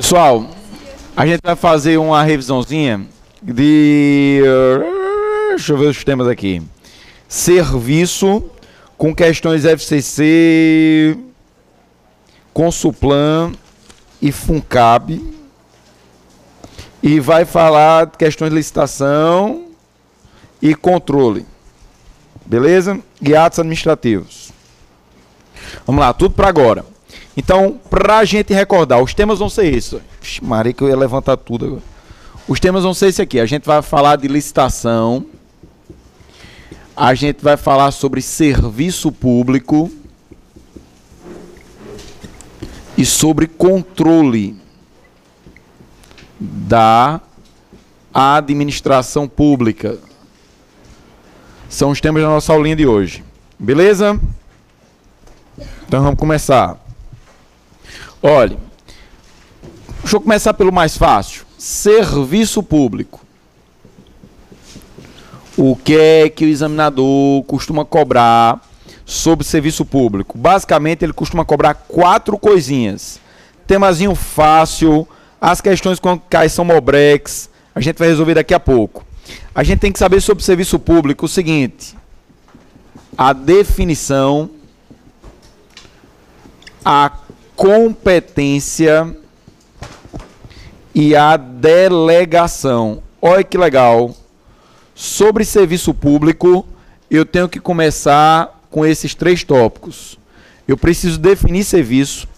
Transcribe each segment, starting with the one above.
Pessoal, a gente vai fazer uma revisãozinha de... Deixa eu ver os temas aqui. Serviço com questões FCC, Consuplan e Funcab. E vai falar de questões de licitação e controle. Beleza? E atos administrativos. Vamos lá, tudo para agora. Então, para a gente recordar, os temas vão ser esses. Ixi, Maria, que eu ia levantar tudo agora. Os temas vão ser esse aqui. A gente vai falar de licitação. A gente vai falar sobre serviço público. E sobre controle da administração pública. São os temas da nossa aulinha de hoje. Beleza? Então vamos começar. Olha, deixa eu começar pelo mais fácil. Serviço público. O que é que o examinador costuma cobrar sobre serviço público? Basicamente, ele costuma cobrar 4 coisinhas. Temazinho fácil, as questões quando caem são mobrex, a gente vai resolver daqui a pouco. A gente tem que saber sobre serviço público o seguinte: a definição, a competência e a delegação. Olha que legal. Sobre serviço público, eu tenho que começar com esses 3 tópicos. Eu preciso definir serviço,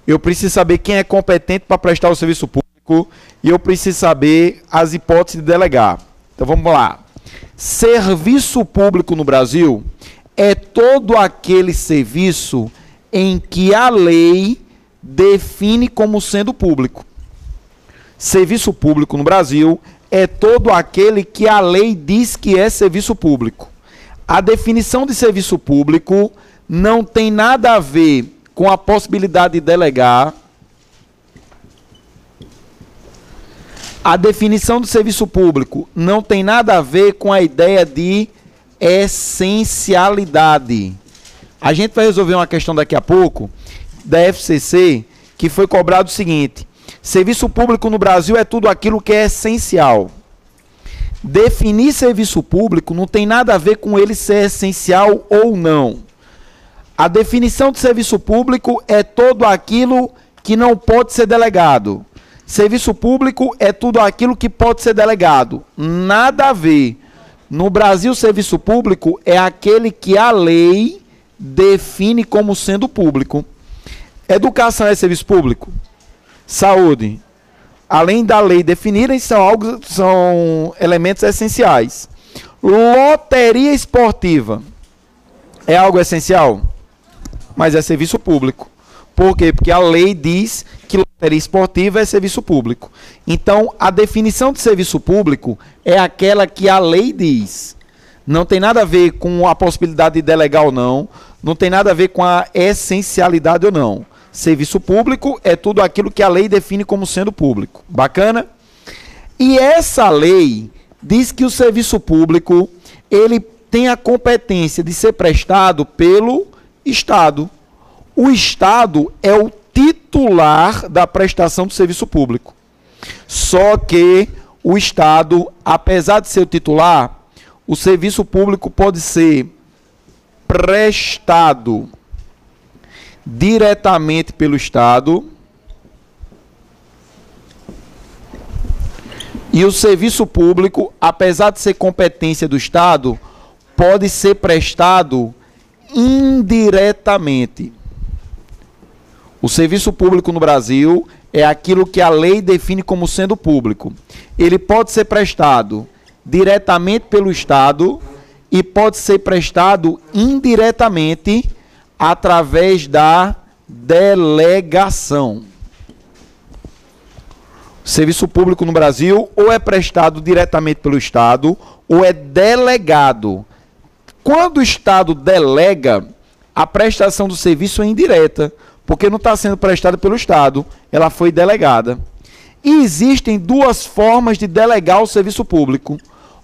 eu preciso saber quem é competente para prestar o serviço público e eu preciso saber as hipóteses de delegar. Então vamos lá. Serviço público no Brasil é todo aquele serviço em que a lei define como sendo público. Serviço público no Brasil é todo aquele que a lei diz que é serviço público. A definição de serviço público não tem nada a ver com a possibilidade de delegar. A definição do serviço público não tem nada a ver com a ideia de essencialidade. A gente vai resolver uma questão daqui a pouco da FCC que foi cobrado o seguinte: serviço público no Brasil é tudo aquilo que é essencial. Definir serviço público não tem nada a ver com ele ser essencial ou não. A definição de serviço público é todo aquilo que não pode ser delegado. Serviço público é tudo aquilo que pode ser delegado. Nada a ver. No Brasil, serviço público é aquele que a lei define como sendo público. Educação é serviço público? Saúde, além da lei definirem, são elementos essenciais. Loteria esportiva é algo essencial? Mas é serviço público. Por quê? Porque a lei diz que loteria esportiva é serviço público. Então, a definição de serviço público é aquela que a lei diz. Não tem nada a ver com a possibilidade de delegar ou não. Não tem nada a ver com a essencialidade ou não. Serviço público é tudo aquilo que a lei define como sendo público. Bacana? E essa lei diz que o serviço público ele tem a competência de ser prestado pelo Estado. O Estado é o titular da prestação do serviço público. Só que o Estado, apesar de ser o titular, o serviço público pode ser prestado diretamente pelo Estado e o serviço público, apesar de ser competência do Estado, pode ser prestado indiretamente. O serviço público no Brasil é aquilo que a lei define como sendo público. Ele pode ser prestado diretamente pelo Estado e pode ser prestado indiretamente através da delegação. O serviço público no Brasil ou é prestado diretamente pelo Estado ou é delegado. Quando o Estado delega, a prestação do serviço é indireta, porque não está sendo prestada pelo Estado, ela foi delegada. E existem 2 formas de delegar o serviço público.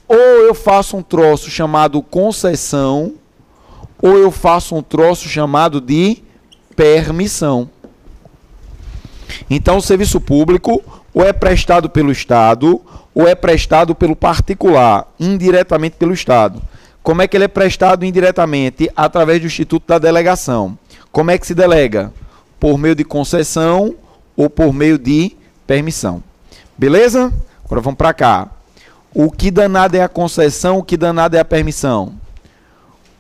Ou eu faço um troço chamado concessão, ou eu faço um troço chamado de permissão. Então, o serviço público ou é prestado pelo Estado ou é prestado pelo particular, indiretamente pelo Estado. Como é que ele é prestado indiretamente? Através do Instituto da Delegação. Como é que se delega? Por meio de concessão ou por meio de permissão. Beleza? Agora vamos para cá. O que danado é a concessão, o que danado é a permissão?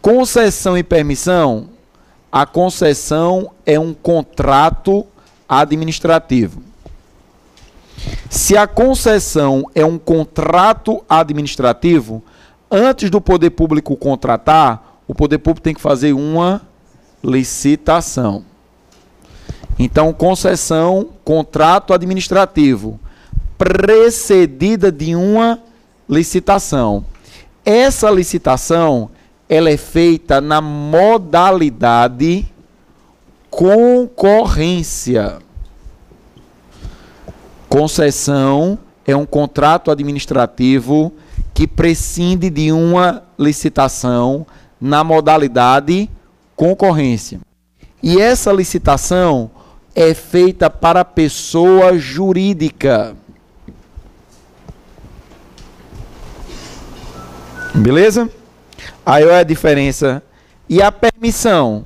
Concessão e permissão, a concessão é um contrato administrativo. Se a concessão é um contrato administrativo, antes do poder público contratar, o poder público tem que fazer uma licitação. Então, concessão, contrato administrativo, precedida de uma licitação. Essa licitação, ela é feita na modalidade concorrência. Concessão é um contrato administrativo que prescinde de uma licitação na modalidade concorrência. E essa licitação é feita para pessoa jurídica. Beleza? Aí olha a diferença. E a permissão?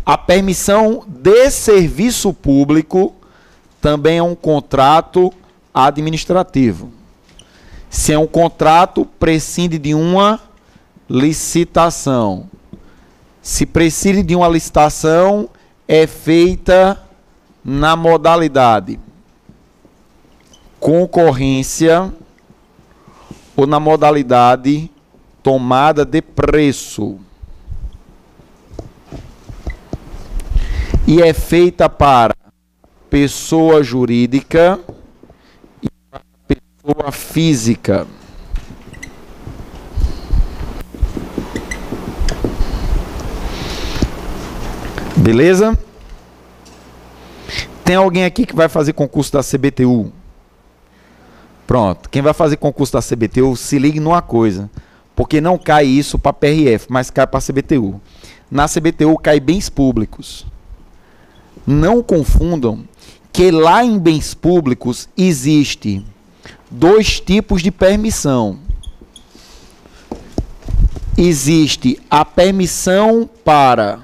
A permissão de serviço público também é um contrato administrativo. Se é um contrato, prescinde de uma licitação. Se prescinde de uma licitação, é feita na modalidade concorrência ou na modalidade tomada de preço. E é feita para pessoa jurídica e para pessoa física. Beleza? Tem alguém aqui que vai fazer concurso da CBTU? Pronto. Quem vai fazer concurso da CBTU, se ligue numa coisa. Porque não cai isso para a PRF, mas cai para a CBTU. Na CBTU cai bens públicos. Não confundam que lá em bens públicos existe dois tipos de permissão. Existe a permissão para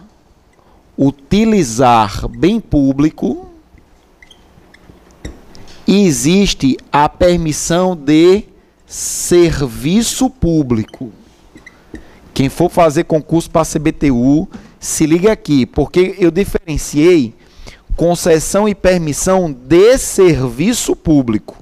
utilizar bem público e existe a permissão de serviço público. Quem for fazer concurso para a CBTU, se liga aqui, porque eu diferenciei concessão e permissão de serviço público.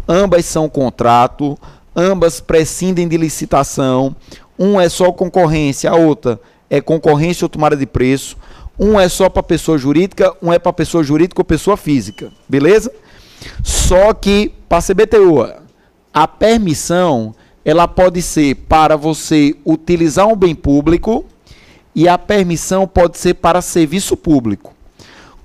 Ambas são contrato, ambas prescindem de licitação. Um é só concorrência, a outra é concorrência ou tomada de preço. Um é só para pessoa jurídica, um é para pessoa jurídica ou pessoa física. Beleza? Só que para a CBTU, a permissão, ela pode ser para você utilizar um bem público e a permissão pode ser para serviço público.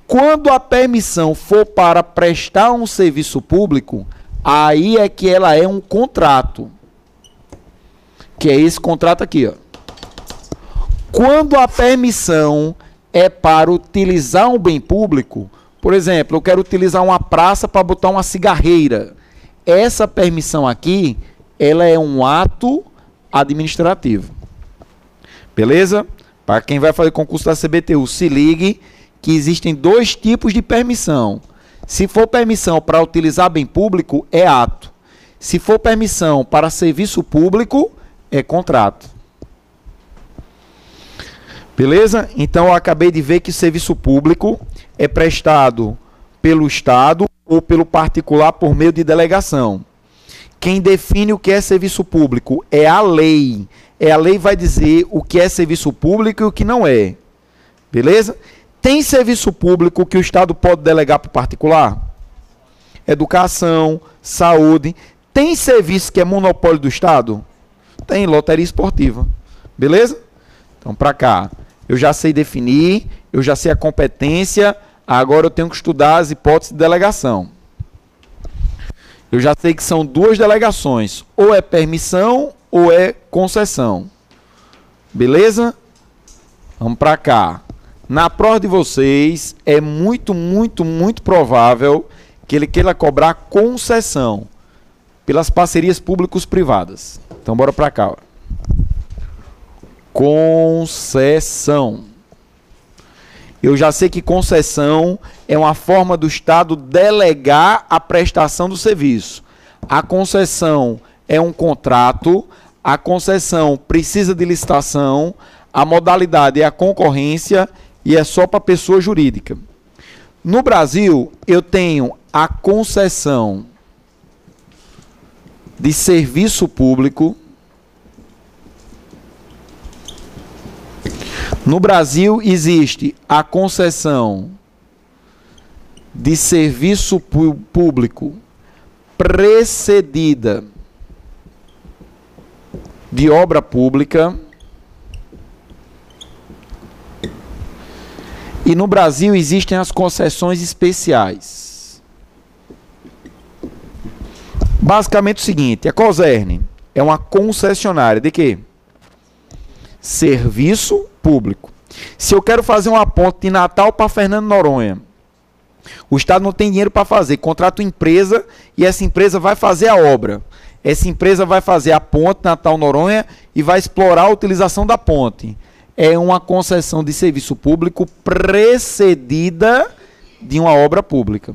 Quando a permissão for para prestar um serviço público, aí é que ela é um contrato. Que é esse contrato aqui, ó. Quando a permissão é para utilizar um bem público, por exemplo, eu quero utilizar uma praça para botar uma cigarreira. Essa permissão aqui, ela é um ato administrativo. Beleza? Para quem vai fazer concurso da CBTU, se ligue que existem dois tipos de permissão. Se for permissão para utilizar bem público, é ato. Se for permissão para serviço público, é contrato. Beleza? Então, eu acabei de ver que serviço público é prestado pelo Estado ou pelo particular por meio de delegação. Quem define o que é serviço público é a lei. A lei vai dizer o que é serviço público e o que não é. Beleza? Tem serviço público que o Estado pode delegar para o particular? Educação, saúde. Tem serviço que é monopólio do Estado? Tem, loteria esportiva. Beleza? Então, para cá. Eu já sei definir, eu já sei a competência, agora eu tenho que estudar as hipóteses de delegação. Eu já sei que são duas delegações, ou é permissão ou é concessão. Beleza? Vamos para cá. Na prova de vocês, é muito provável que ele queira cobrar concessão pelas parcerias públicos-privadas. Então, bora para cá. Ó. Concessão. Eu já sei que concessão é uma forma do Estado delegar a prestação do serviço. A concessão é um contrato, a concessão precisa de licitação, a modalidade é a concorrência e é só para pessoa jurídica. No Brasil, eu tenho a concessão de serviço público. No Brasil, existe a concessão de serviço público precedida de obra pública. E no Brasil existem as concessões especiais. Basicamente o seguinte, a Cosern é uma concessionária de quê? Serviço público. Se eu quero fazer uma ponte de Natal para Fernando Noronha, o Estado não tem dinheiro para fazer, contrata uma empresa e essa empresa vai fazer a obra. Essa empresa vai fazer a ponte Natal-Noronha e vai explorar a utilização da ponte. É uma concessão de serviço público precedida de uma obra pública.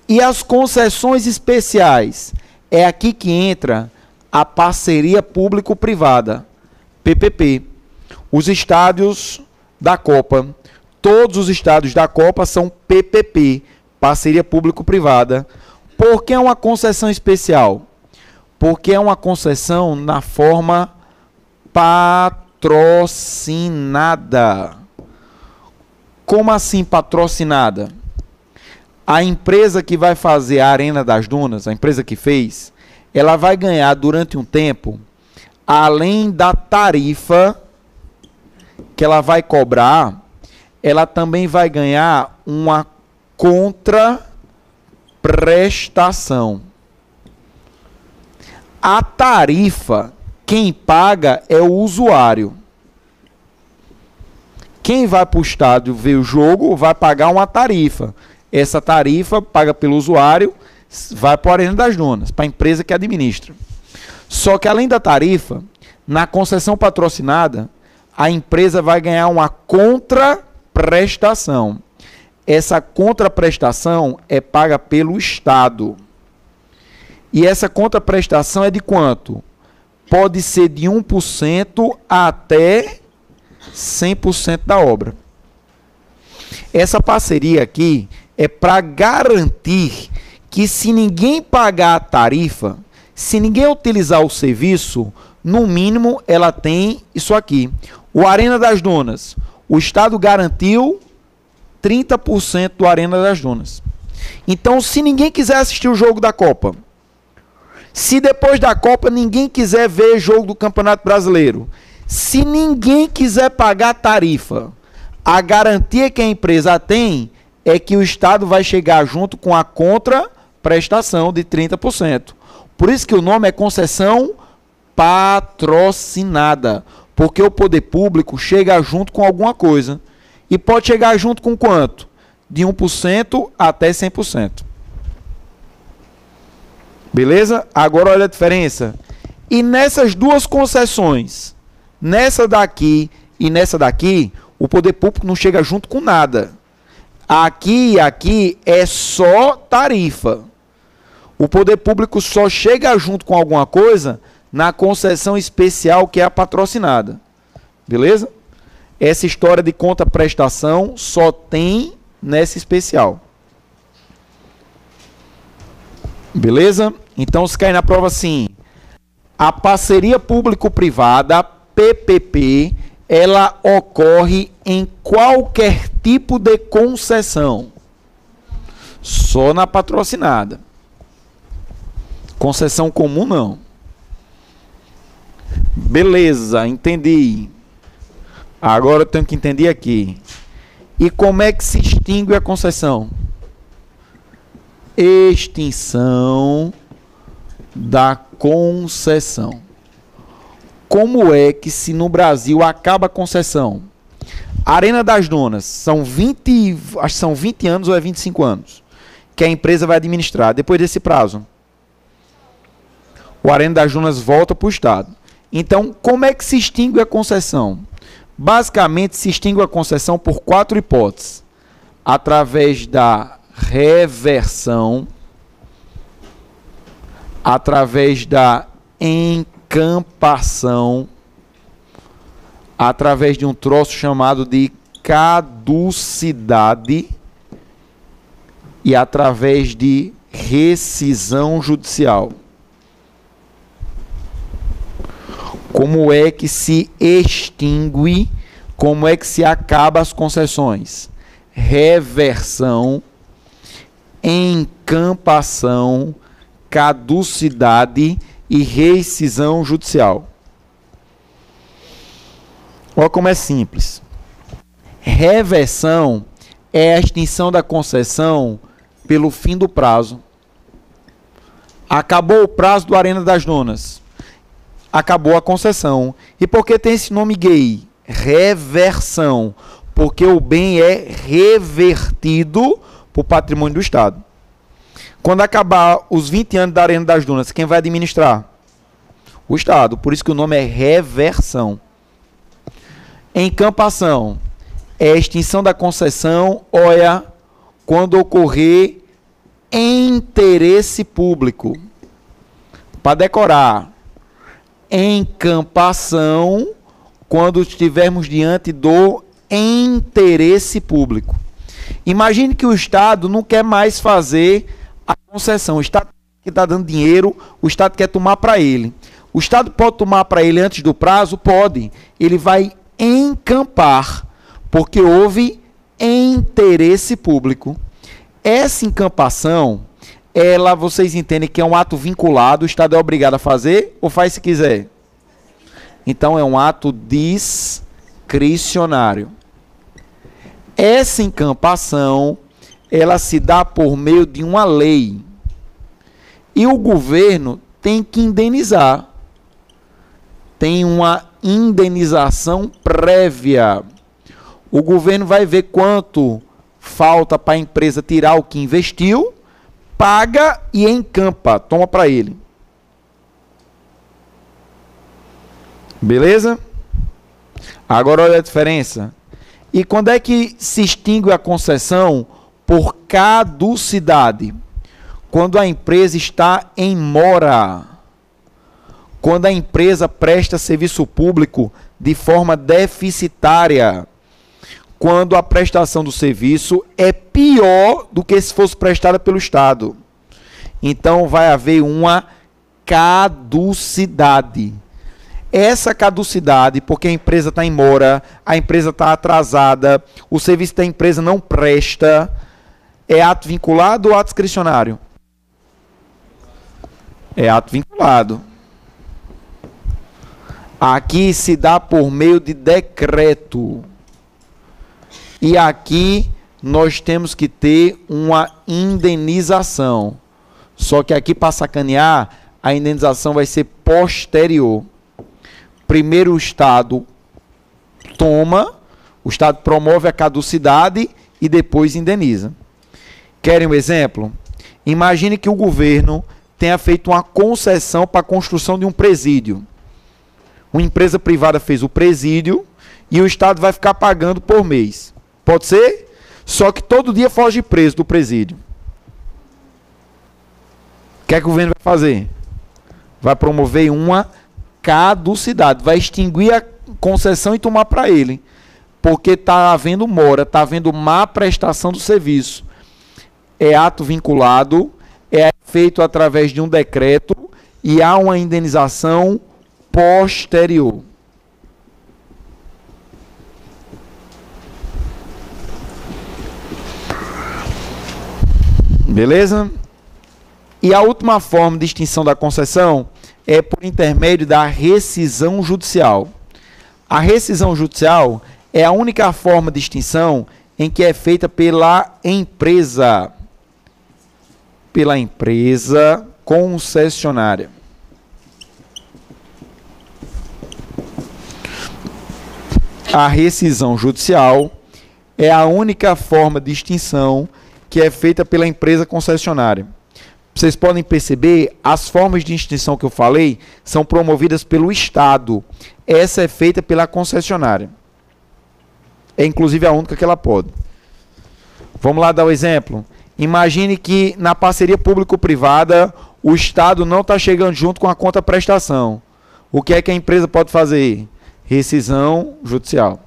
E as concessões especiais, é aqui que entra a parceria público-privada, PPP. Os estádios da Copa, todos os estádios da Copa são PPP, parceria público-privada. Por que é uma concessão especial? Porque é uma concessão na forma patrocinada. Como assim patrocinada? A empresa que vai fazer a Arena das Dunas, a empresa que fez, ela vai ganhar durante um tempo, além da tarifa que ela vai cobrar, ela também vai ganhar uma contraprestação. A tarifa, quem paga é o usuário. Quem vai para o estádio ver o jogo vai pagar uma tarifa. Essa tarifa, paga pelo usuário, vai para a Arena das Dunas, para a empresa que administra. Só que além da tarifa, na concessão patrocinada, a empresa vai ganhar uma contraprestação. Essa contraprestação é paga pelo Estado. E essa contraprestação é de quanto? Pode ser de 1% até 100% da obra. Essa parceria aqui é para garantir que se ninguém pagar a tarifa, se ninguém utilizar o serviço, no mínimo ela tem isso aqui. O Arena das Dunas, o Estado garantiu 30% do Arena das Dunas. Então, se ninguém quiser assistir o jogo da Copa, se depois da Copa ninguém quiser ver jogo do Campeonato Brasileiro, se ninguém quiser pagar a tarifa, a garantia que a empresa tem é que o Estado vai chegar junto com a contraprestação de 30%. Por isso que o nome é concessão patrocinada, porque o poder público chega junto com alguma coisa. E pode chegar junto com quanto? De 1% até 100%. Beleza? Agora olha a diferença. E nessas duas concessões, nessa daqui e nessa daqui, o poder público não chega junto com nada. Aqui e aqui é só tarifa. O poder público só chega junto com alguma coisa na concessão especial que é a patrocinada. Beleza? Essa história de contraprestação só tem nessa especial. Beleza? Então, se cair na prova assim, a parceria público-privada, PPP, ela ocorre em qualquer tipo de concessão. Só na patrocinada. Concessão comum, não. Beleza, entendi. Agora eu tenho que entender aqui. E como é que se extingue a concessão? Extinção da concessão. Como é que se no Brasil acaba a concessão? Arena das Dunas, são 20, acho que são 20 anos ou é 25 anos que a empresa vai administrar. Depois desse prazo, o Arena das Dunas volta para o Estado. Então, como é que se extingue a concessão? Basicamente, se extingue a concessão por 4 hipóteses. Através da reversão, através da encampação, através de um troço chamado de caducidade e através de rescisão judicial. Como é que se extingue, como é que se acaba as concessões? Reversão, encampação, caducidade e rescisão judicial. Olha como é simples. Reversão é a extinção da concessão pelo fim do prazo. Acabou o prazo do Arena das Dunas. Acabou a concessão. E por que tem esse nome gay? Reversão. Porque o bem é revertido para o patrimônio do Estado. Quando acabar os 20 anos da Arena das Dunas, quem vai administrar? O Estado. Por isso que o nome é reversão. Encampação é a extinção da concessão, olha, quando ocorrer interesse público. Para decorar, encampação, quando estivermos diante do interesse público. Imagine que o Estado não quer mais fazer a concessão. O Estado que está dando dinheiro, o Estado quer tomar para ele. O Estado pode tomar para ele antes do prazo? Pode. Ele vai encampar, porque houve interesse público. Essa encampação, ela, vocês entendem que é um ato vinculado, o Estado é obrigado a fazer ou faz se quiser? Então é um ato discricionário. Essa encampação, ela se dá por meio de uma lei. E o governo tem que indenizar. Tem uma indenização prévia. O governo vai ver quanto falta para a empresa tirar o que investiu, paga e encampa, toma para ele. Beleza? Agora olha a diferença. E quando é que se extingue a concessão? Por caducidade. Quando a empresa está em mora. Quando a empresa presta serviço público de forma deficitária. Quando a prestação do serviço é pior do que se fosse prestada pelo Estado. Então vai haver uma caducidade. Essa caducidade, porque a empresa está em mora, a empresa está atrasada, o serviço da empresa não presta, é ato vinculado ou ato discricionário? É ato vinculado. Aqui se dá por meio de decreto. E aqui nós temos que ter uma indenização. Só que aqui, para sacanear, a indenização vai ser posterior. Primeiro o Estado toma, o Estado promove a caducidade e depois indeniza. Querem um exemplo? Imagine que o governo tenha feito uma concessão para a construção de um presídio. Uma empresa privada fez o presídio e o Estado vai ficar pagando por mês. Pode ser? Só que todo dia foge preso do presídio. O que é que o governo vai fazer? Vai promover uma caducidade. Vai extinguir a concessão e tomar para ele. Porque está havendo mora, está havendo má prestação do serviço. É ato vinculado, é feito através de um decreto e há uma indenização posterior. Beleza? E a última forma de extinção da concessão é por intermédio da rescisão judicial. A rescisão judicial é a única forma de extinção em que é feita pela empresa concessionária. a rescisão judicial é a única forma de extinção que é feita pela empresa concessionária. Vocês podem perceber, as formas de extinção que eu falei são promovidas pelo Estado. Essa é feita pela concessionária. É inclusive a única que ela pode. Vamos lá dar o exemplo. Imagine que na parceria público-privada o Estado não está chegando junto com a conta-prestação. O que é que a empresa pode fazer? Rescisão judicial.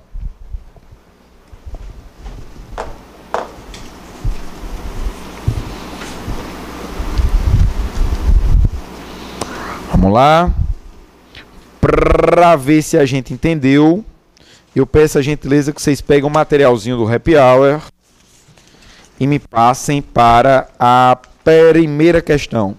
Vamos lá. Para ver se a gente entendeu, eu peço a gentileza que vocês peguem o materialzinho do Happy Hour e me passem para a primeira questão.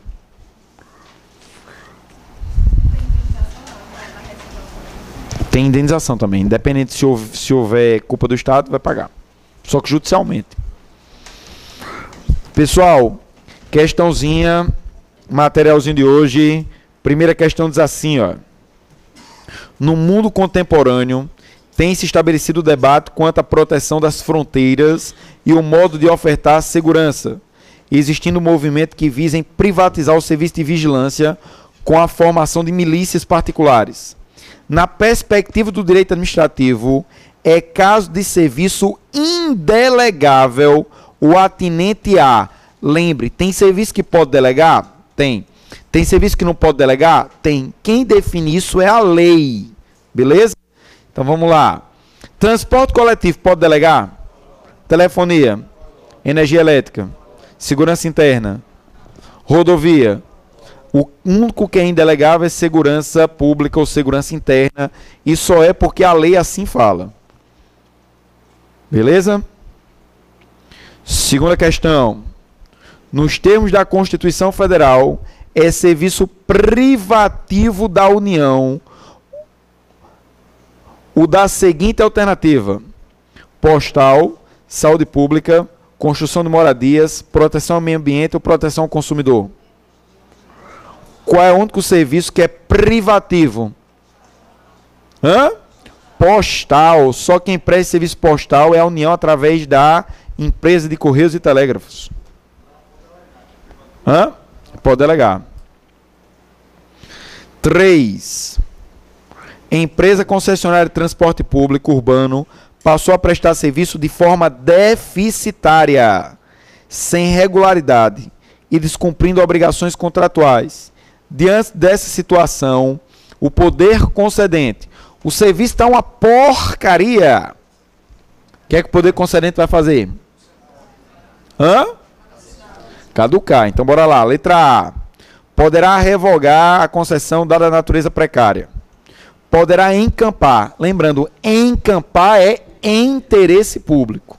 Tem indenização também, independente se houver culpa do Estado, vai pagar. Só que judicialmente. Pessoal, questãozinha, materialzinho de hoje. Primeira questão diz assim, ó. No mundo contemporâneo, tem se estabelecido o debate quanto à proteção das fronteiras e o modo de ofertar segurança, existindo um movimento que visa em privatizar o serviço de vigilância com a formação de milícias particulares. Na perspectiva do direito administrativo, é caso de serviço indelegável o atinente a... Lembre, tem serviço que pode delegar? Tem. Tem serviço que não pode delegar? Tem. Quem define isso é a lei. Beleza? Então vamos lá. Transporte coletivo pode delegar? Telefonia, energia elétrica, segurança interna, rodovia. O único que é indelegável é segurança pública ou segurança interna. E só é porque a lei assim fala. Beleza? Segunda questão. Nos termos da Constituição Federal, é serviço privativo da União o da seguinte alternativa: postal, saúde pública, construção de moradias, proteção ao meio ambiente ou proteção ao consumidor. Qual é o único serviço que é privativo? Postal. Só quem presta serviço postal é a União através da empresa de Correios e Telégrafos. Pode delegar. 3. Empresa concessionária de transporte público urbano passou a prestar serviço de forma deficitária, sem regularidade e descumprindo obrigações contratuais. Diante dessa situação, o poder concedente, o serviço está uma porcaria. O que é que o poder concedente vai fazer? Caducar. Então bora lá. Letra A. Poderá revogar a concessão dada a natureza precária. Poderá encampar. Lembrando, encampar é interesse público.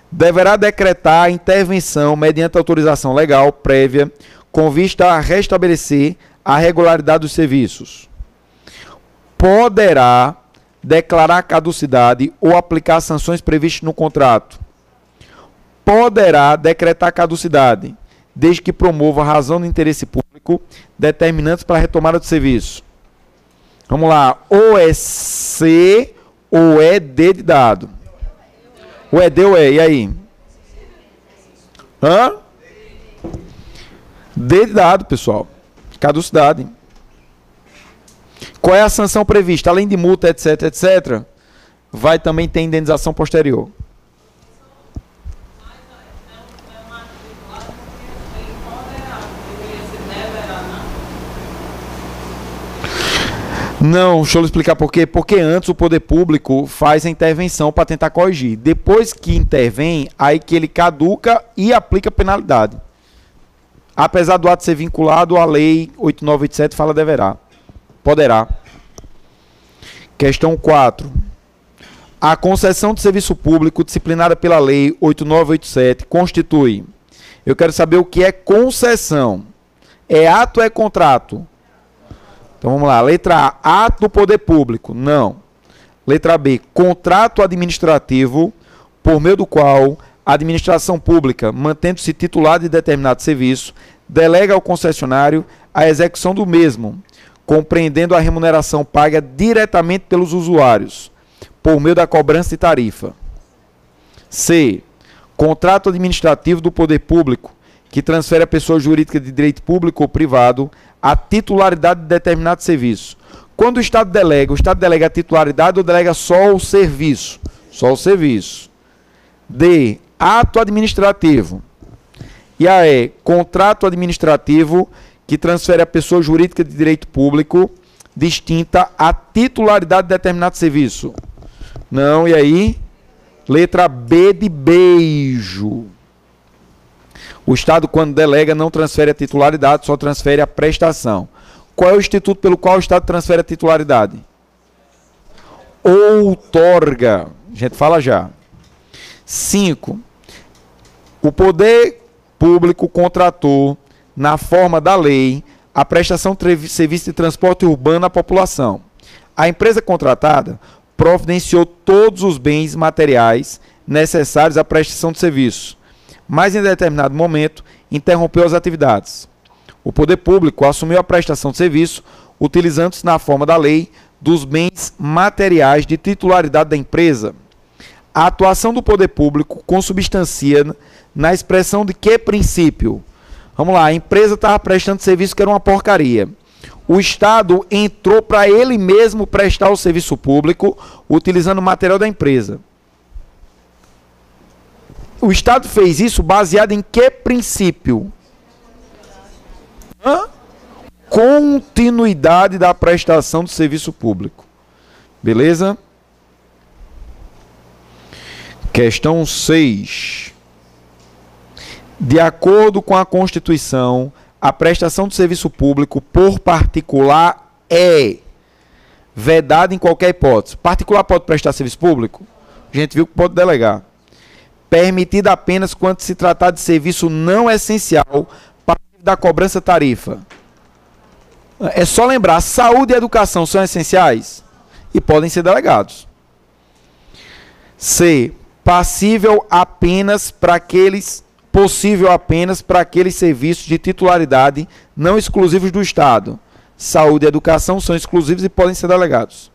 Deverá decretar a intervenção mediante autorização legal prévia com vista a restabelecer a regularidade dos serviços. Poderá declarar caducidade ou aplicar sanções previstas no contrato. Poderá decretar caducidade, desde que promova a razão do interesse público determinantes para a retomada do serviço. Vamos lá. Ou é C ou é D de dado. Ou é D ou é. E aí? D de dado, pessoal. Caducidade. Qual é a sanção prevista? Além de multa, etc, etc, vai também ter indenização posterior. Não, deixa eu explicar por quê. Porque antes o poder público faz a intervenção para tentar corrigir. Depois que intervém, aí que ele caduca e aplica penalidade. Apesar do ato ser vinculado, a lei 8987 fala deverá. Poderá. Questão 4. A concessão de serviço público disciplinada pela lei 8987 constitui... Eu quero saber o que é concessão. É ato ou é contrato? Então vamos lá. Letra A, ato do poder público. Não. Letra B, contrato administrativo por meio do qual a administração pública, mantendo-se titular de determinado serviço, delega ao concessionário a execução do mesmo, compreendendo a remuneração paga diretamente pelos usuários, por meio da cobrança de tarifa. C. Contrato administrativo do poder público que transfere a pessoa jurídica de direito público ou privado a titularidade de determinado serviço. Quando o Estado delega a titularidade ou delega só o serviço? Só o serviço. D. Ato administrativo. E a E. Contrato administrativo que transfere a pessoa jurídica de direito público distinta a titularidade de determinado serviço. Não, e aí? Letra B de beijo. O Estado, quando delega, não transfere a titularidade, só transfere a prestação. Qual é o instituto pelo qual o Estado transfere a titularidade? Outorga. A gente fala já. 5. O poder público contratou, na forma da lei, a prestação de serviço de transporte urbano à população. A empresa contratada providenciou todos os bens materiais necessários à prestação de serviço, mas em determinado momento interrompeu as atividades. O poder público assumiu a prestação de serviço utilizando-se na forma da lei dos bens materiais de titularidade da empresa. A atuação do poder público consubstancia na expressão de que princípio? Vamos lá, a empresa estava prestando serviço que era uma porcaria. O Estado entrou para ele mesmo prestar o serviço público utilizando o material da empresa. O Estado fez isso baseado em que princípio? Continuidade da prestação do serviço público. Beleza? Questão 6. De acordo com a Constituição, a prestação de serviço público por particular é vedada em qualquer hipótese. Particular pode prestar serviço público? A gente viu que pode delegar. Permitida apenas quando se tratar de serviço não essencial para da cobrança tarifa. É só lembrar, saúde e educação são essenciais e podem ser delegados. C. Possível apenas para aqueles serviços de titularidade não exclusivos do Estado. Saúde e educação são exclusivos e podem ser delegados.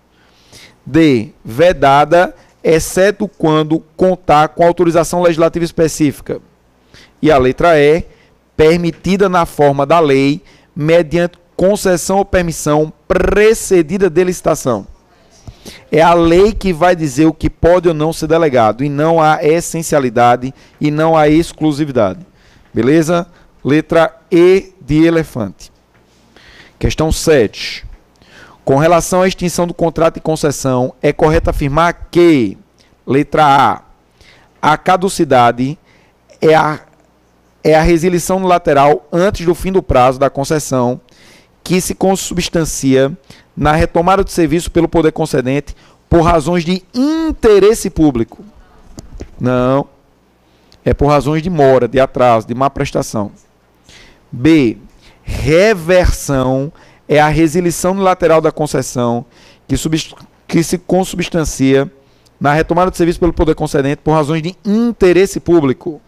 D. Vedada, exceto quando contar com autorização legislativa específica. E a letra E. Permitida na forma da lei, mediante concessão ou permissão precedida de licitação. É a lei que vai dizer o que pode ou não ser delegado, e não a essencialidade e não a exclusividade. Beleza? Letra E de elefante. Questão 7. Com relação à extinção do contrato de concessão, é correto afirmar que, letra A caducidade é a resilição unilateral antes do fim do prazo da concessão, que se consubstancia na retomada do serviço pelo poder concedente por razões de interesse público. Não. É por razões de mora, de atraso, de má prestação. B. Reversão é a resilição unilateral da concessão que se consubstancia na retomada do serviço pelo poder concedente por razões de interesse público.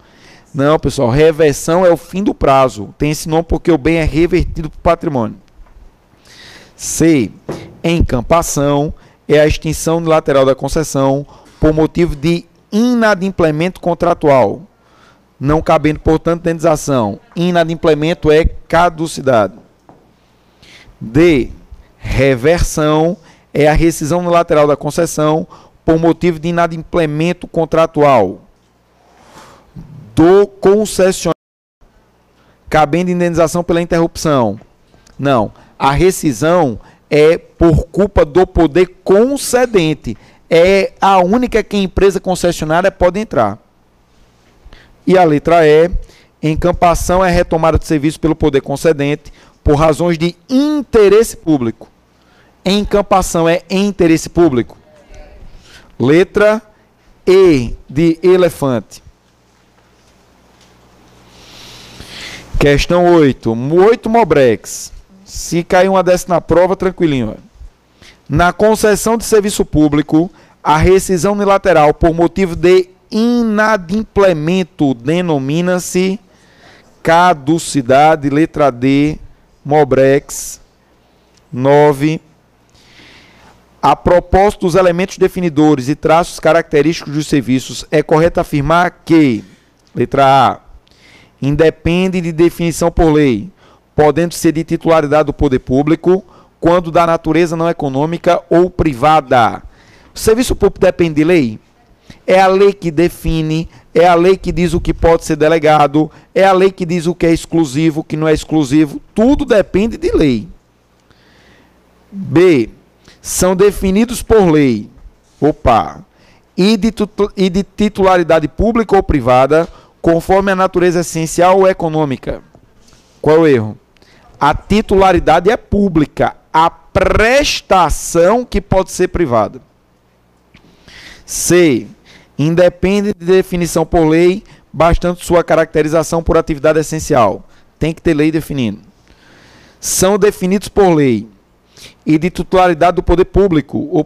Não, pessoal, reversão é o fim do prazo. Tem esse nome porque o bem é revertido para o patrimônio. C. Encampação é a extinção unilateral da concessão por motivo de inadimplemento contratual, não cabendo, portanto, indenização. Inadimplemento é caducidade. D. Reversão é a rescisão unilateral da concessão por motivo de inadimplemento contratual do concessionário, cabendo indenização pela interrupção. Não. A rescisão é por culpa do poder concedente. É a única que a empresa concessionária pode entrar. E a letra E. Encampação é a retomada de serviço pelo poder concedente por razões de interesse público. Encampação é em interesse público. Letra E de elefante. Questão 8. 8 Mobrex. Se cair uma dessa na prova, tranquilinho. Na concessão de serviço público, a rescisão unilateral por motivo de inadimplemento denomina-se caducidade. Letra D, Mobrex 9. A propósito dos elementos definidores e traços característicos dos serviços, é correto afirmar que, letra A, independe de definição por lei, podendo ser de titularidade do poder público, quando da natureza não econômica ou privada. O serviço público depende de lei? É a lei que define, é a lei que diz o que pode ser delegado, é a lei que diz o que é exclusivo, o que não é exclusivo, tudo depende de lei. B, são definidos por lei, e de titularidade pública ou privada, conforme a natureza essencial ou econômica. Qual é o erro? A titularidade é pública, a prestação que pode ser privada. C, independe de definição por lei, bastando sua caracterização por atividade essencial. Tem que ter lei definindo. São definidos por lei e de titularidade do poder público,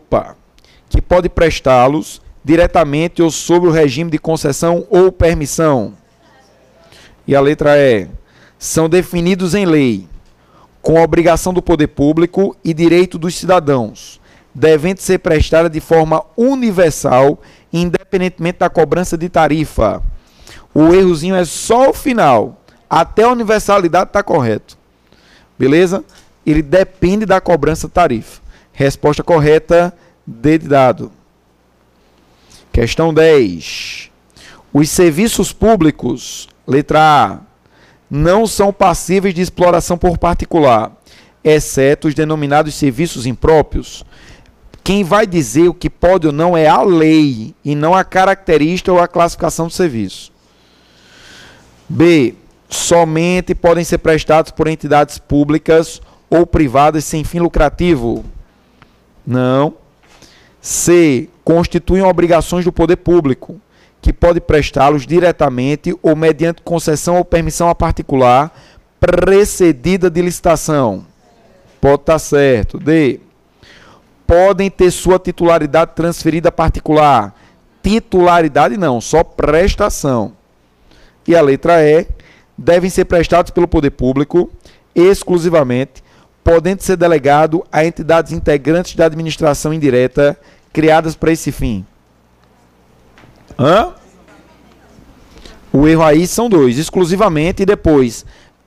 que pode prestá-los diretamente ou sob o regime de concessão ou permissão. E a letra E, são definidos em lei, com obrigação do poder público e direito dos cidadãos, devendo ser prestada de forma universal, independentemente da cobrança de tarifa. O errozinho é só o final. Até a universalidade está correto. Beleza? Ele depende da cobrança de tarifa. Resposta correta, D de dado. Questão 10. Os serviços públicos, letra A, não são passíveis de exploração por particular, exceto os denominados serviços impróprios. Quem vai dizer o que pode ou não é a lei, e não a característica ou a classificação do serviço. B, somente podem ser prestados por entidades públicas ou privadas sem fim lucrativo. Não. C, constituem obrigações do poder público, que pode prestá-los diretamente ou mediante concessão ou permissão a particular, precedida de licitação. Pode estar certo. D, podem ter sua titularidade transferida a particular. Titularidade não, só prestação. E a letra E, devem ser prestados pelo poder público exclusivamente, podendo ser delegado a entidades integrantes da administração indireta criadas para esse fim. O erro aí são dois, exclusivamente, e depois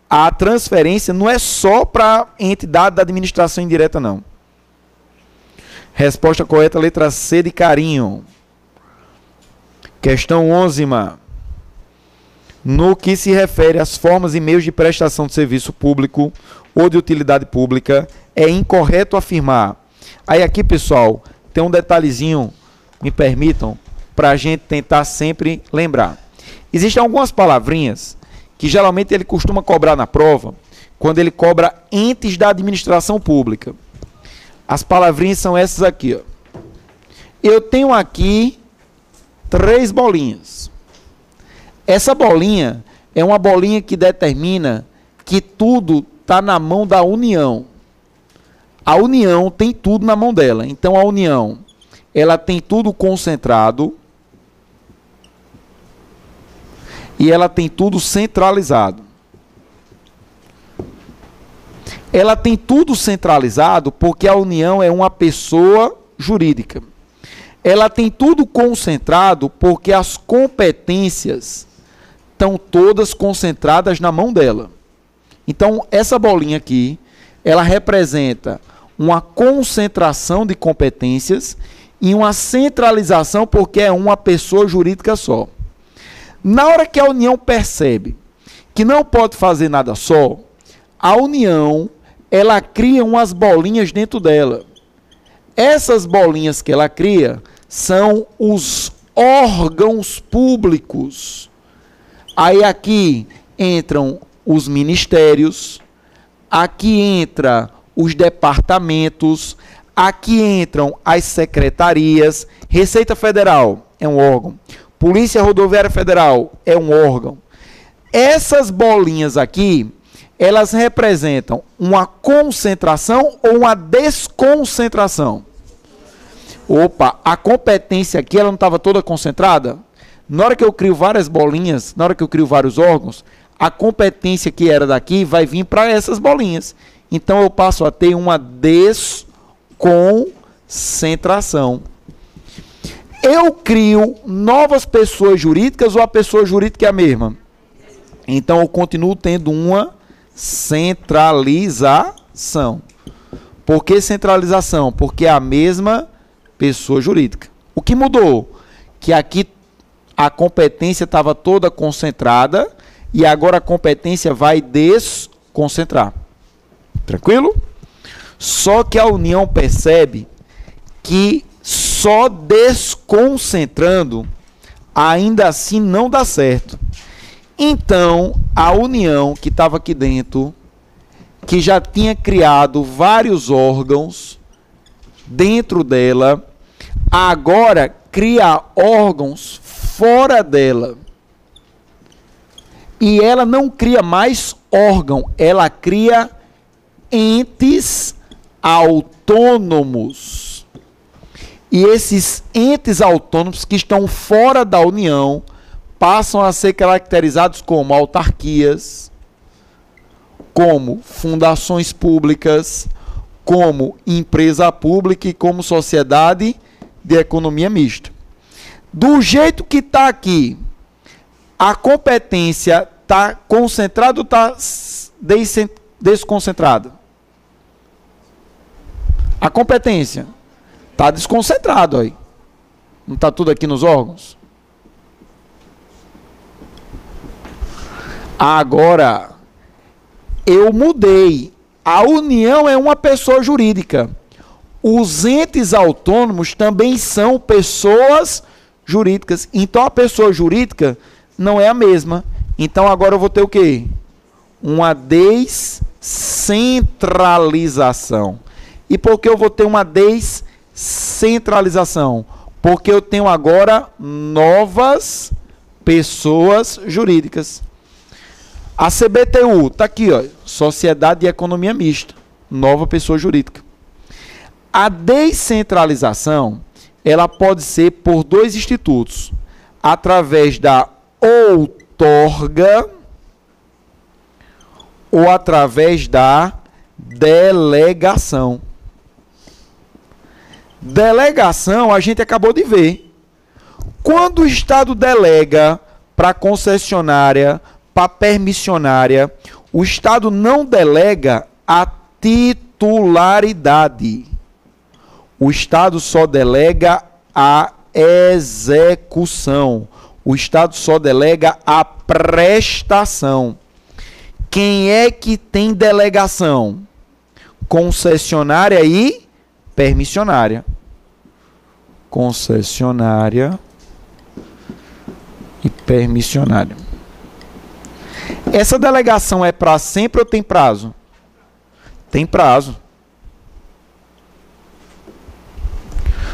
a transferência não é só para entidade da administração indireta, não. Resposta correta, letra C de carinho. Questão 11ª. No que se refere às formas e meios de prestação de serviço público ou de utilidade pública, é incorreto afirmar. Aí aqui, pessoal, tem um detalhezinho, me permitam, para a gente tentar sempre lembrar. Existem algumas palavrinhas que geralmente ele costuma cobrar na prova, quando ele cobra entes da administração pública. As palavrinhas são essas aqui, ó. Eu tenho aqui 3 bolinhas. Essa bolinha é uma bolinha que determina que tudo está na mão da União. A União tem tudo na mão dela. Então, a União, ela tem tudo concentrado e ela tem tudo centralizado. Ela tem tudo centralizado porque a União é uma pessoa jurídica. Ela tem tudo concentrado porque as competências estão todas concentradas na mão dela. Então, essa bolinha aqui, ela representa uma concentração de competências e uma centralização porque é uma pessoa jurídica só. Na hora que a União percebe que não pode fazer nada só, a União, ela cria umas bolinhas dentro dela. Essas bolinhas que ela cria são os órgãos públicos. Aí aqui entram os ministérios, aqui entra os departamentos, aqui entram as secretarias, Receita Federal é um órgão, Polícia Rodoviária Federal é um órgão. Essas bolinhas aqui, elas representam uma concentração ou uma desconcentração. A competência aqui, ela não estava toda concentrada? Na hora que eu crio várias bolinhas, na hora que eu crio vários órgãos, a competência que era daqui vai vir para essas bolinhas. Então, eu passo a ter uma desconcentração. concentração. Eu crio novas pessoas jurídicas ou a pessoa jurídica é a mesma? Então eu continuo tendo uma centralização. Por que centralização? Porque é a mesma pessoa jurídica. O que mudou? Que aqui a competência estava toda concentrada e agora a competência vai desconcentrar. Tranquilo? Só que a União percebe que só desconcentrando ainda assim não dá certo. Então, a União que estava aqui dentro, que já tinha criado vários órgãos dentro dela, agora cria órgãos fora dela. E ela não cria mais órgão, ela cria entes autônomos. E esses entes autônomos que estão fora da União passam a ser caracterizados como autarquias, como fundações públicas, como empresa pública e como sociedade de economia mista. Do jeito que está aqui, a competência está concentrada ou está desconcentrada? A competência está desconcentrada aí. Não está tudo aqui nos órgãos? Agora, eu mudei. A União é uma pessoa jurídica. Os entes autônomos também são pessoas jurídicas. Então, a pessoa jurídica não é a mesma. Então, agora eu vou ter o quê? Uma descentralização. E por que eu vou ter uma descentralização? Porque eu tenho agora novas pessoas jurídicas. A CBTU está aqui, ó, Sociedade de Economia Mista, nova pessoa jurídica. A descentralização, ela pode ser por dois institutos, através da outorga ou através da delegação. Delegação, a gente acabou de ver. Quando o Estado delega para a concessionária, para a permissionária, o Estado não delega a titularidade. O Estado só delega a execução. O Estado só delega a prestação. Quem é que tem delegação? Concessionária e permissionária. Concessionária e permissionária. Essa delegação é para sempre ou tem prazo? Tem prazo.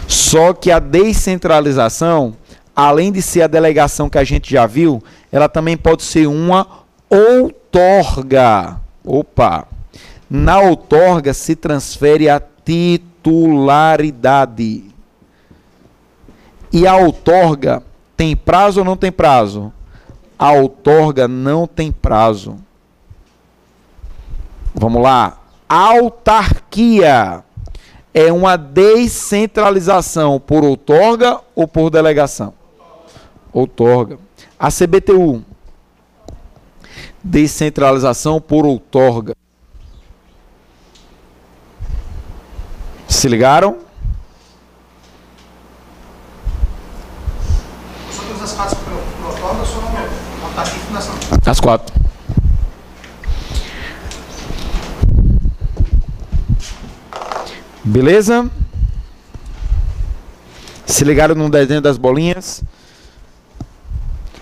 Só que a descentralização, além de ser a delegação que a gente já viu, ela também pode ser uma outorga. Opa! Na outorga se transfere a titularidade. E a outorga tem prazo ou não tem prazo? A outorga não tem prazo. Vamos lá. Autarquia é uma descentralização por outorga ou por delegação? Outorga. A CBTU, descentralização por outorga. Se ligaram? Só todas as quatro por outorga ou só autarquia e fundação? As quatro. Beleza? Se ligaram no desenho das bolinhas?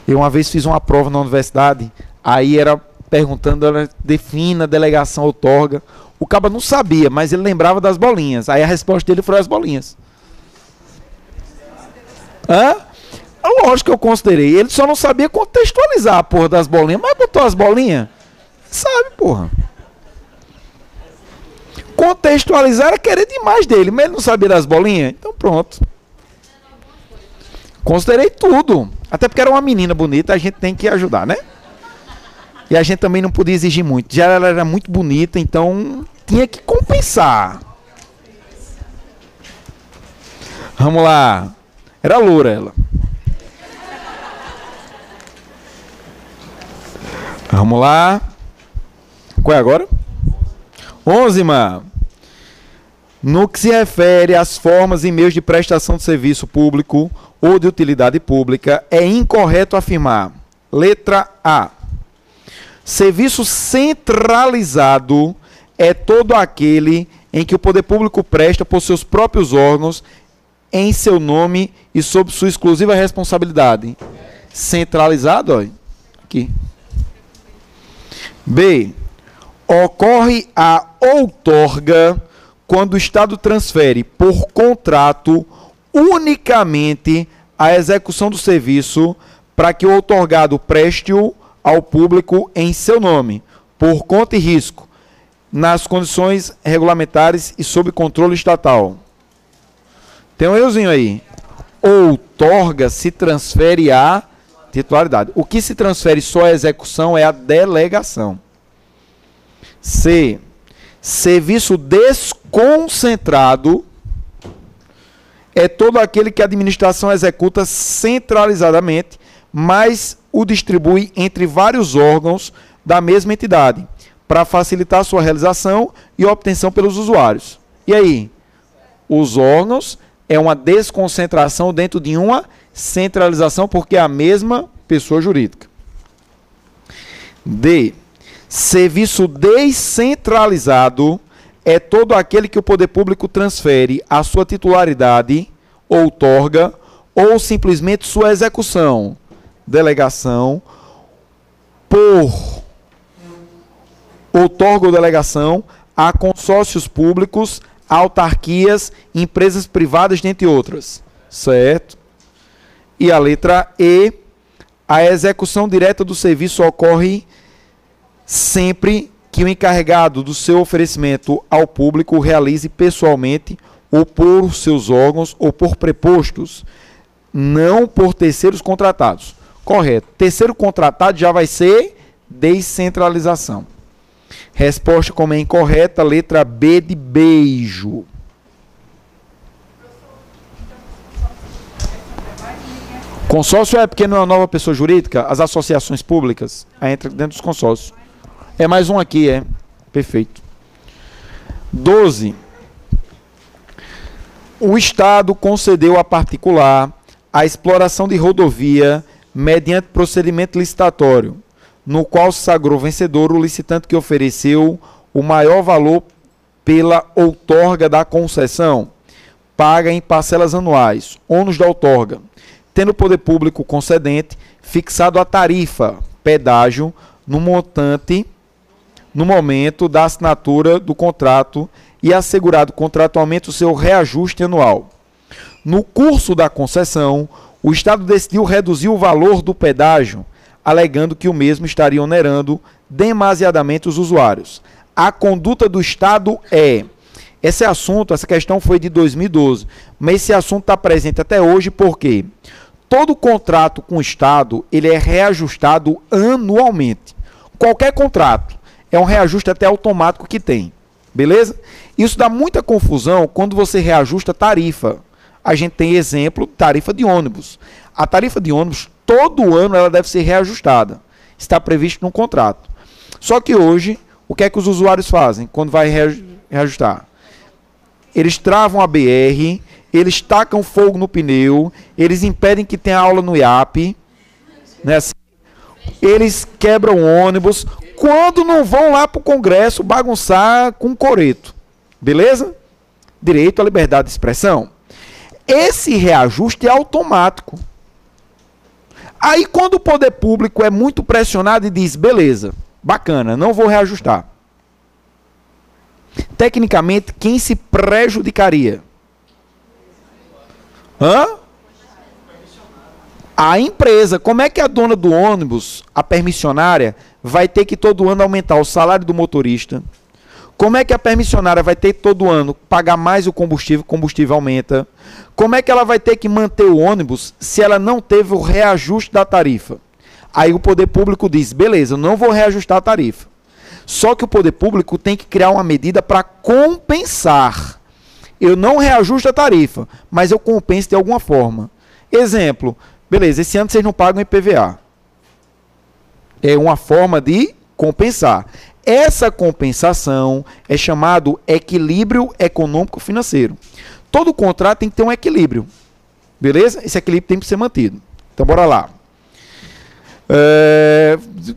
Eu uma vez fiz uma prova na universidade, aí era perguntando, ela defina a delegação outorga. O caba não sabia, mas ele lembrava das bolinhas. Aí a resposta dele foi as bolinhas. Hã? Lógico que eu considerei. Ele só não sabia contextualizar a porra das bolinhas, mas botou as bolinhas. Sabe, porra. Contextualizar era querer demais dele, mas ele não sabia das bolinhas. Então pronto. Considerei tudo. Até porque era uma menina bonita, a gente tem que ajudar, né? E a gente também não podia exigir muito. Já ela era muito bonita, então tinha que compensar. Vamos lá. Era loura ela. Vamos lá. Qual é agora? 11ª. No que se refere às formas e meios de prestação de serviço público ou de utilidade pública, é incorreto afirmar. Letra A. Serviço centralizado é todo aquele em que o poder público presta por seus próprios órgãos, em seu nome e sob sua exclusiva responsabilidade. Centralizado, olha. Aqui. B. Ocorre a outorga quando o Estado transfere por contrato unicamente a execução do serviço para que o outorgado preste-o ao público em seu nome, por conta e risco, nas condições regulamentares e sob controle estatal. Tem um errozinho aí. Outorga se transfere a titularidade. O que se transfere só à execução é a delegação. C. Serviço desconcentrado é todo aquele que a administração executa centralizadamente, mas o distribui entre vários órgãos da mesma entidade, para facilitar sua realização e obtenção pelos usuários. E aí? Os órgãos é uma desconcentração dentro de uma centralização, porque é a mesma pessoa jurídica. D. Serviço descentralizado é todo aquele que o poder público transfere a sua titularidade, outorga, ou simplesmente sua execução, delegação, por outorga ou delegação a consórcios públicos, autarquias, empresas privadas, dentre outras. Certo? E a letra E, a execução direta do serviço ocorre sempre que o encarregado do seu oferecimento ao público o realize pessoalmente ou por seus órgãos ou por prepostos, não por terceiros contratados. Correto. Terceiro contratado já vai ser descentralização. Resposta como é incorreta, letra B de beijo. Consórcio é porque não é uma nova pessoa jurídica, as associações públicas, aí entra dentro dos consórcios. É mais um aqui, é. Perfeito. 12. O Estado concedeu a particular a exploração de rodovia mediante procedimento licitatório, no qual se sagrou vencedor o licitante que ofereceu o maior valor pela outorga da concessão, paga em parcelas anuais, ônus da outorga, tendo o poder público concedente fixado a tarifa, pedágio, no montante, no momento da assinatura do contrato e assegurado contratualmente o seu reajuste anual. No curso da concessão, o Estado decidiu reduzir o valor do pedágio, alegando que o mesmo estaria onerando demasiadamente os usuários. A conduta do Estado é... essa questão foi de 2012, mas esse assunto está presente até hoje porque todo contrato com o Estado ele é reajustado anualmente. Qualquer contrato é um reajuste até automático que tem. Beleza? Isso dá muita confusão quando você reajusta tarifa. A gente tem exemplo, tarifa de ônibus. A tarifa de ônibus, todo ano, ela deve ser reajustada. Está previsto no contrato. Só que hoje, o que é que os usuários fazem quando vai reajustar? Eles travam a BR, eles tacam fogo no pneu, eles impedem que tenha aula no IAP, né? Eles quebram o ônibus, quando não vão lá para o Congresso bagunçar com coreto. Beleza? Direito à liberdade de expressão. Esse reajuste é automático. Aí quando o poder público é muito pressionado e diz, beleza, bacana, não vou reajustar. Tecnicamente, quem se prejudicaria? A empresa. Como é que a dona do ônibus, a permissionária, vai ter que todo ano aumentar o salário do motorista? Como é que a permissionária vai ter que todo ano pagar mais o combustível aumenta? Como é que ela vai ter que manter o ônibus se ela não teve o reajuste da tarifa? Aí o poder público diz, beleza, eu não vou reajustar a tarifa. Só que o poder público tem que criar uma medida para compensar Eu não reajusto a tarifa, mas eu compenso de alguma forma. Exemplo, beleza, esse ano vocês não pagam IPVA. É uma forma de compensar. Essa compensação é chamado equilíbrio econômico-financeiro. Todo contrato tem que ter um equilíbrio. Beleza? Esse equilíbrio tem que ser mantido. Então, bora lá.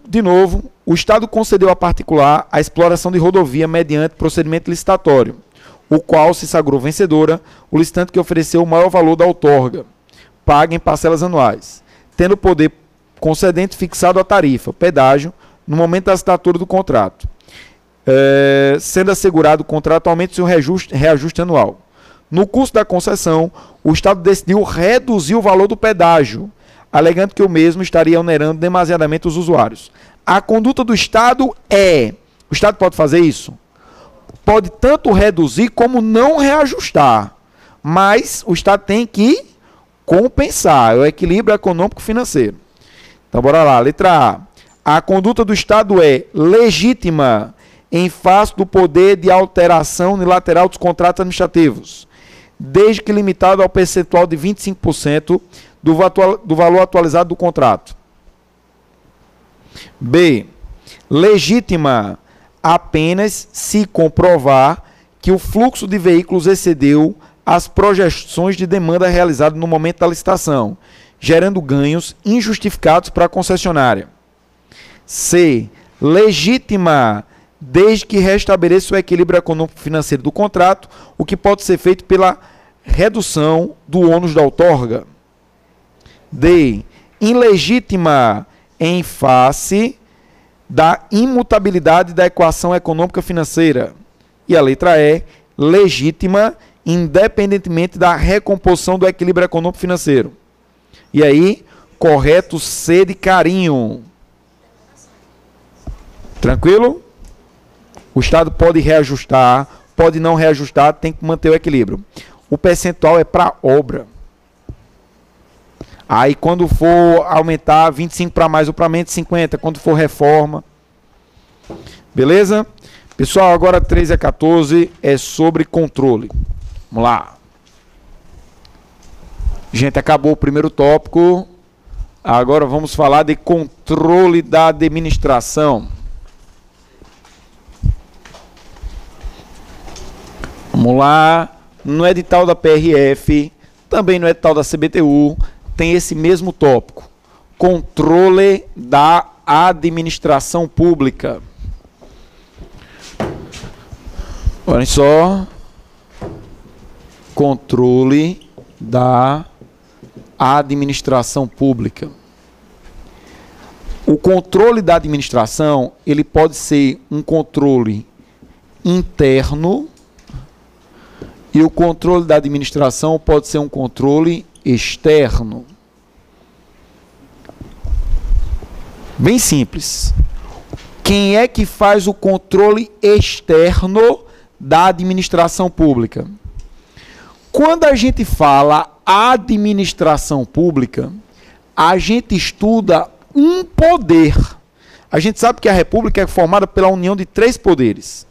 De novo, o Estado concedeu a particular a exploração de rodovia mediante procedimento licitatório, o qual se sagrou vencedora o licitante que ofereceu o maior valor da outorga, paga em parcelas anuais, tendo o poder concedente fixado a tarifa, pedágio, no momento da assinatura do contrato, sendo assegurado contratualmente seu reajuste anual. No curso da concessão, o Estado decidiu reduzir o valor do pedágio, alegando que o mesmo estaria onerando demasiadamente os usuários. A conduta do Estado é... O Estado pode fazer isso? Pode tanto reduzir como não reajustar. Mas o Estado tem que compensar. É o equilíbrio econômico-financeiro. Então, bora lá. Letra A. A conduta do Estado é legítima em face do poder de alteração unilateral dos contratos administrativos, desde que limitado ao percentual de 25% do valor atualizado do contrato. B. Legítima apenas se comprovar que o fluxo de veículos excedeu as projeções de demanda realizadas no momento da licitação, gerando ganhos injustificados para a concessionária. C. Legítima desde que restabeleça o equilíbrio econômico-financeiro do contrato, o que pode ser feito pela redução do ônus da outorga. D. Ilegítima em face da imutabilidade da equação econômica financeira. E a letra E. Legítima independentemente da recomposição do equilíbrio econômico financeiro. E aí, correto C de carinho. Tranquilo? O Estado pode reajustar, pode não reajustar, tem que manter o equilíbrio. O percentual é para obra. Aí quando for aumentar 25 para mais ou para menos 50, quando for reforma. Beleza? Pessoal, agora 13 a 14 é sobre controle. Vamos lá. Gente, acabou o primeiro tópico. Agora vamos falar de controle da administração. Vamos lá. No edital da PRF, também no edital da CBTU, tem esse mesmo tópico. Controle da administração pública. Olhem só. Controle da administração pública. O controle da administração, ele pode ser um controle interno e o controle da administração pode ser um controle externo. Bem simples. Quem é que faz o controle externo da administração pública? Quando a gente fala administração pública, a gente estuda um poder. A gente sabe que a República é formada pela união de 3 poderes.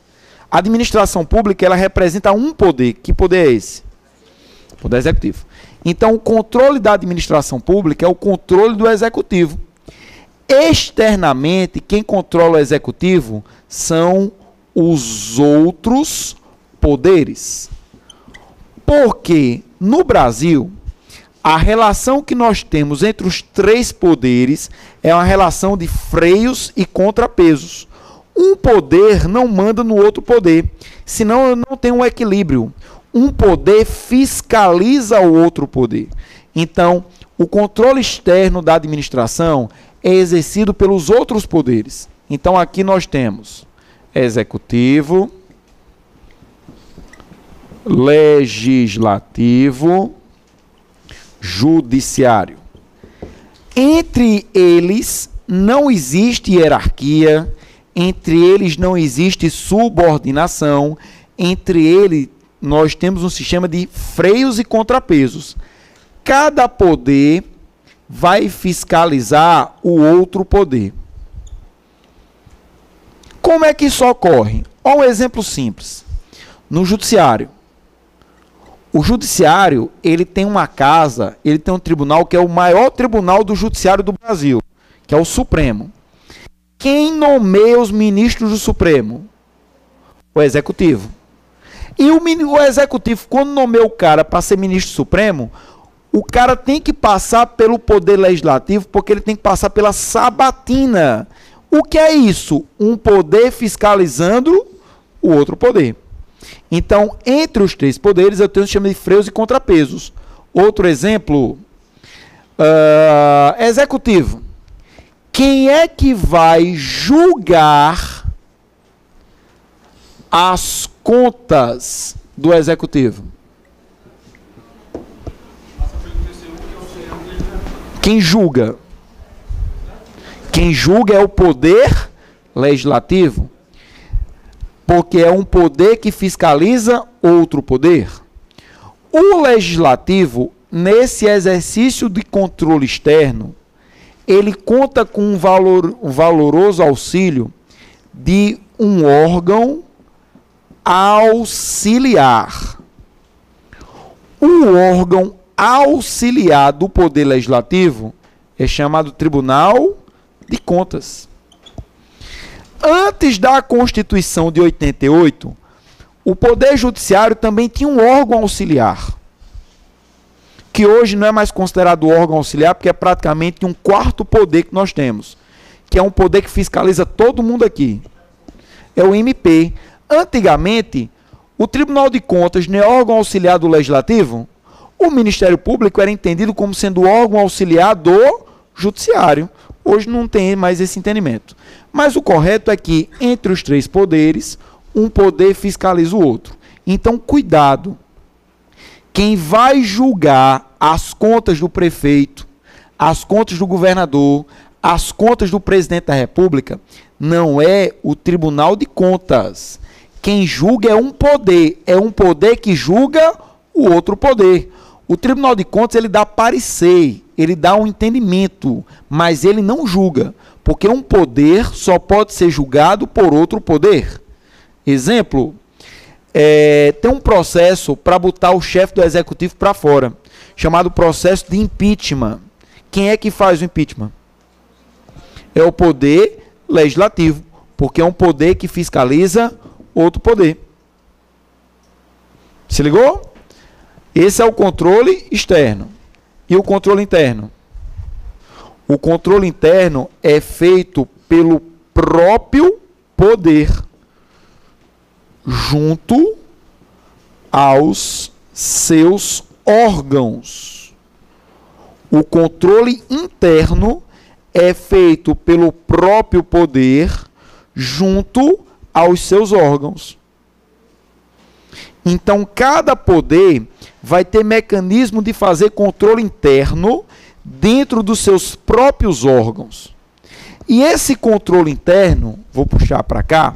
A administração pública, ela representa um poder. Que poder é esse? O poder executivo. Então, o controle da administração pública é o controle do executivo. Externamente, quem controla o executivo são os outros poderes. Porque no Brasil, a relação que nós temos entre os 3 poderes é uma relação de freios e contrapesos. Um poder não manda no outro poder, senão eu não tenho um equilíbrio. Um poder fiscaliza o outro poder. Então, o controle externo da administração é exercido pelos outros poderes. Então, aqui nós temos executivo, legislativo, judiciário. Entre eles não existe hierarquia, entre eles não existe subordinação, entre eles nós temos um sistema de freios e contrapesos. Cada poder vai fiscalizar o outro poder. Como é que isso ocorre? Olha um exemplo simples. No judiciário, O judiciário, ele tem uma casa, ele tem um tribunal que é o maior tribunal do judiciário do Brasil, que é o Supremo. Quem nomeia os ministros do Supremo? O Executivo. E o Executivo, quando nomeia o cara para ser ministro do Supremo, o cara tem que passar pelo Poder Legislativo, porque ele tem que passar pela sabatina. O que é isso? Um poder fiscalizando o outro poder. Então, entre os três poderes, eu tenho o que chama de freios e contrapesos. Outro exemplo, Executivo. Quem é que vai julgar as contas do Executivo? Quem julga? Quem julga é o Poder Legislativo, porque é um poder que fiscaliza outro poder. O Legislativo, nesse exercício de controle externo, ele conta com um valoroso auxílio de um órgão auxiliar. O órgão auxiliar do Poder Legislativo é chamado Tribunal de Contas. Antes da Constituição de 88, o Poder Judiciário também tinha um órgão auxiliar, que hoje não é mais considerado órgão auxiliar, porque é praticamente um quarto poder que nós temos, que é um poder que fiscaliza todo mundo aqui. É o MP. Antigamente, o Tribunal de Contas não é órgão auxiliar do Legislativo? O Ministério Público era entendido como sendo órgão auxiliar do Judiciário. Hoje não tem mais esse entendimento. Mas o correto é que, entre os três poderes, um poder fiscaliza o outro. Então, cuidado. Quem vai julgar as contas do prefeito, as contas do governador, as contas do presidente da República, não é o Tribunal de Contas. Quem julga é um poder que julga o outro poder. O Tribunal de Contas, ele dá parecer, ele dá um entendimento, mas ele não julga, porque um poder só pode ser julgado por outro poder. Exemplo, tem um processo para botar o chefe do Executivo para fora, chamado processo de impeachment. Quem é que faz o impeachment? É o Poder Legislativo, porque é um poder que fiscaliza outro poder. Se ligou? Esse é o controle externo. E o controle interno? O controle interno é feito pelo próprio poder, junto aos seus órgãos. O controle interno é feito pelo próprio poder, junto aos seus órgãos. Então, cada poder vai ter mecanismo de fazer controle interno dentro dos seus próprios órgãos. E esse controle interno, vou puxar para cá,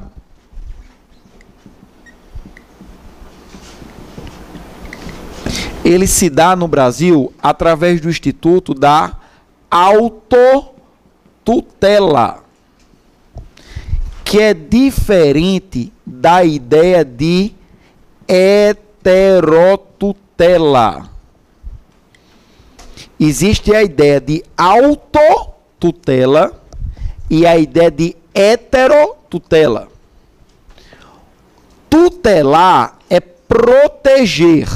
ele se dá no Brasil através do Instituto da Autotutela, que é diferente da ideia de heterotutela. Existe a ideia de autotutela e a ideia de heterotutela. Tutelar é proteger.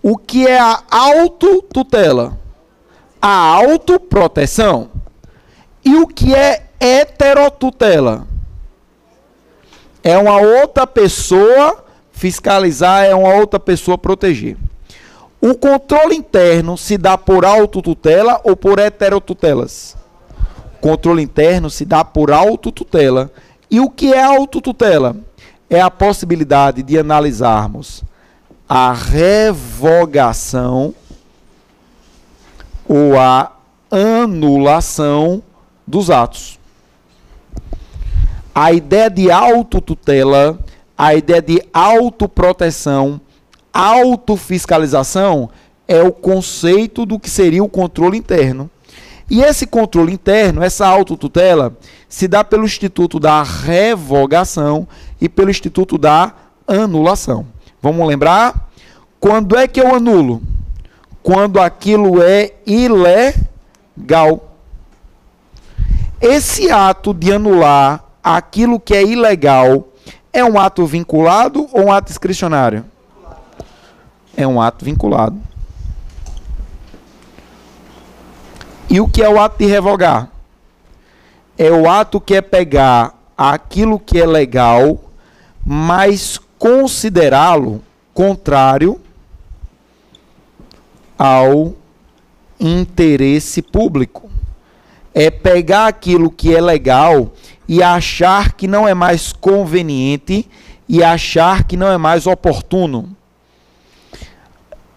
O que é a autotutela? A autoproteção. E o que é heterotutela? É uma outra pessoa fiscalizar, é uma outra pessoa proteger. O controle interno se dá por autotutela ou por heterotutelas? O controle interno se dá por autotutela. E o que é autotutela? É a possibilidade de analisarmos a revogação ou a anulação dos atos. A ideia de autotutela, a ideia de autoproteção, autofiscalização é o conceito do que seria o controle interno. E esse controle interno, essa autotutela, se dá pelo Instituto da Revogação e pelo Instituto da Anulação. Vamos lembrar? Quando é que eu anulo? Quando aquilo é ilegal. Esse ato de anular aquilo que é ilegal é um ato vinculado ou um ato discricionário? É um ato vinculado. E o que é o ato de revogar? É o ato que é pegar aquilo que é legal, mas considerá-lo contrário ao interesse público. É pegar aquilo que é legal e achar que não é mais conveniente e achar que não é mais oportuno.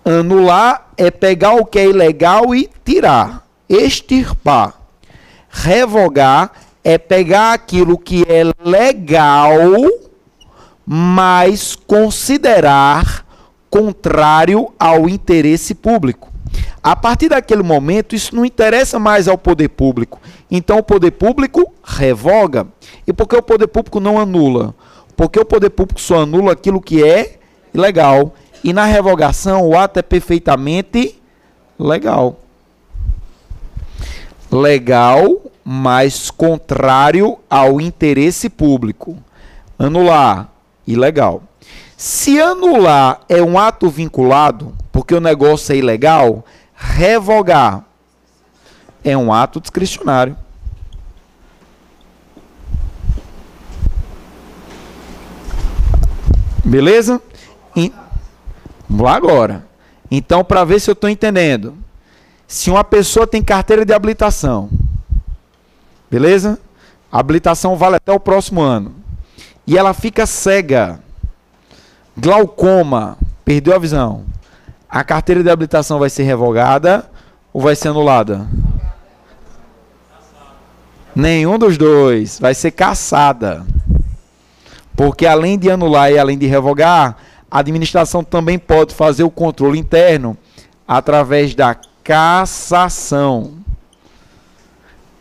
Anular é pegar o que é ilegal e tirar, extirpar. Revogar é pegar aquilo que é legal, mas considerar contrário ao interesse público. A partir daquele momento, isso não interessa mais ao poder público. Então, o poder público revoga. E por que o poder público não anula? Porque o poder público só anula aquilo que é ilegal. E na revogação, o ato é perfeitamente legal. Legal, mas contrário ao interesse público. Anular, ilegal. Se anular é um ato vinculado, porque o negócio é ilegal, revogar é um ato discricionário. Beleza? Vamos lá agora. Então, para ver se eu estou entendendo. Se uma pessoa tem carteira de habilitação, beleza? A habilitação vale até o próximo ano. E ela fica cega, glaucoma, perdeu a visão. A carteira de habilitação vai ser revogada ou vai ser anulada? Nenhum dos dois. Vai ser cassada. Porque além de anular e além de revogar, a administração também pode fazer o controle interno através da cassação.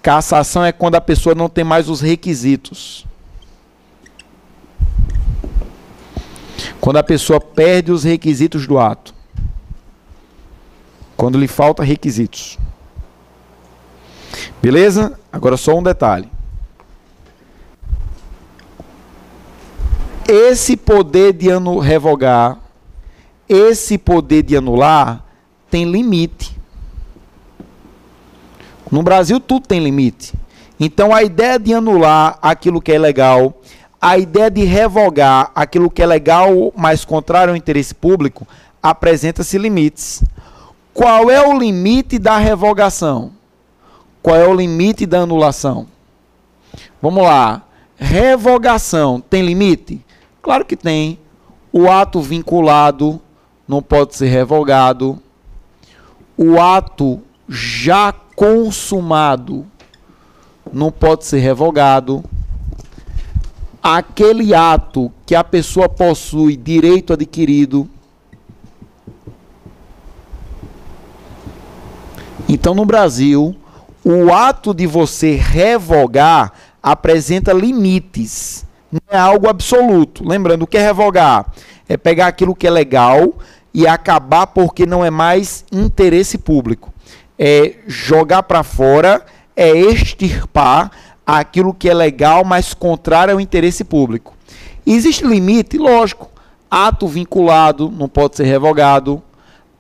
Cassação é quando a pessoa não tem mais os requisitos. Quando a pessoa perde os requisitos do ato. Quando lhe falta requisitos. Beleza? Agora só um detalhe. Esse poder de revogar, esse poder de anular, tem limite. No Brasil tudo tem limite. Então a ideia de anular aquilo que é legal, a ideia de revogar aquilo que é legal, mas contrário ao interesse público, apresenta-se limites. Qual é o limite da revogação? Qual é o limite da anulação? Vamos lá. Revogação tem limite? Claro que tem. O ato vinculado não pode ser revogado. O ato já consumado não pode ser revogado. Aquele ato que a pessoa possui direito adquirido. Então, no Brasil, o ato de você revogar apresenta limites. Não é algo absoluto. Lembrando, o que é revogar? É pegar aquilo que é legal e acabar porque não é mais interesse público. É jogar para fora, é extirpar aquilo que é legal, mas contrário ao interesse público. Existe limite? Lógico. Ato vinculado não pode ser revogado.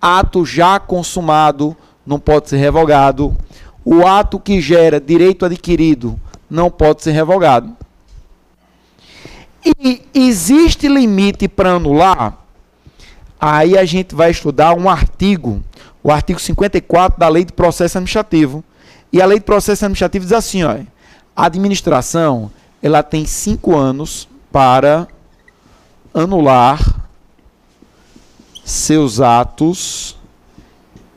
Ato já consumado não pode ser revogado. O ato que gera direito adquirido não pode ser revogado. E existe limite para anular? Aí a gente vai estudar um artigo, o artigo 54 da Lei de Processo Administrativo. E a Lei de Processo Administrativo diz assim, ó, a administração ela tem 5 anos para anular seus atos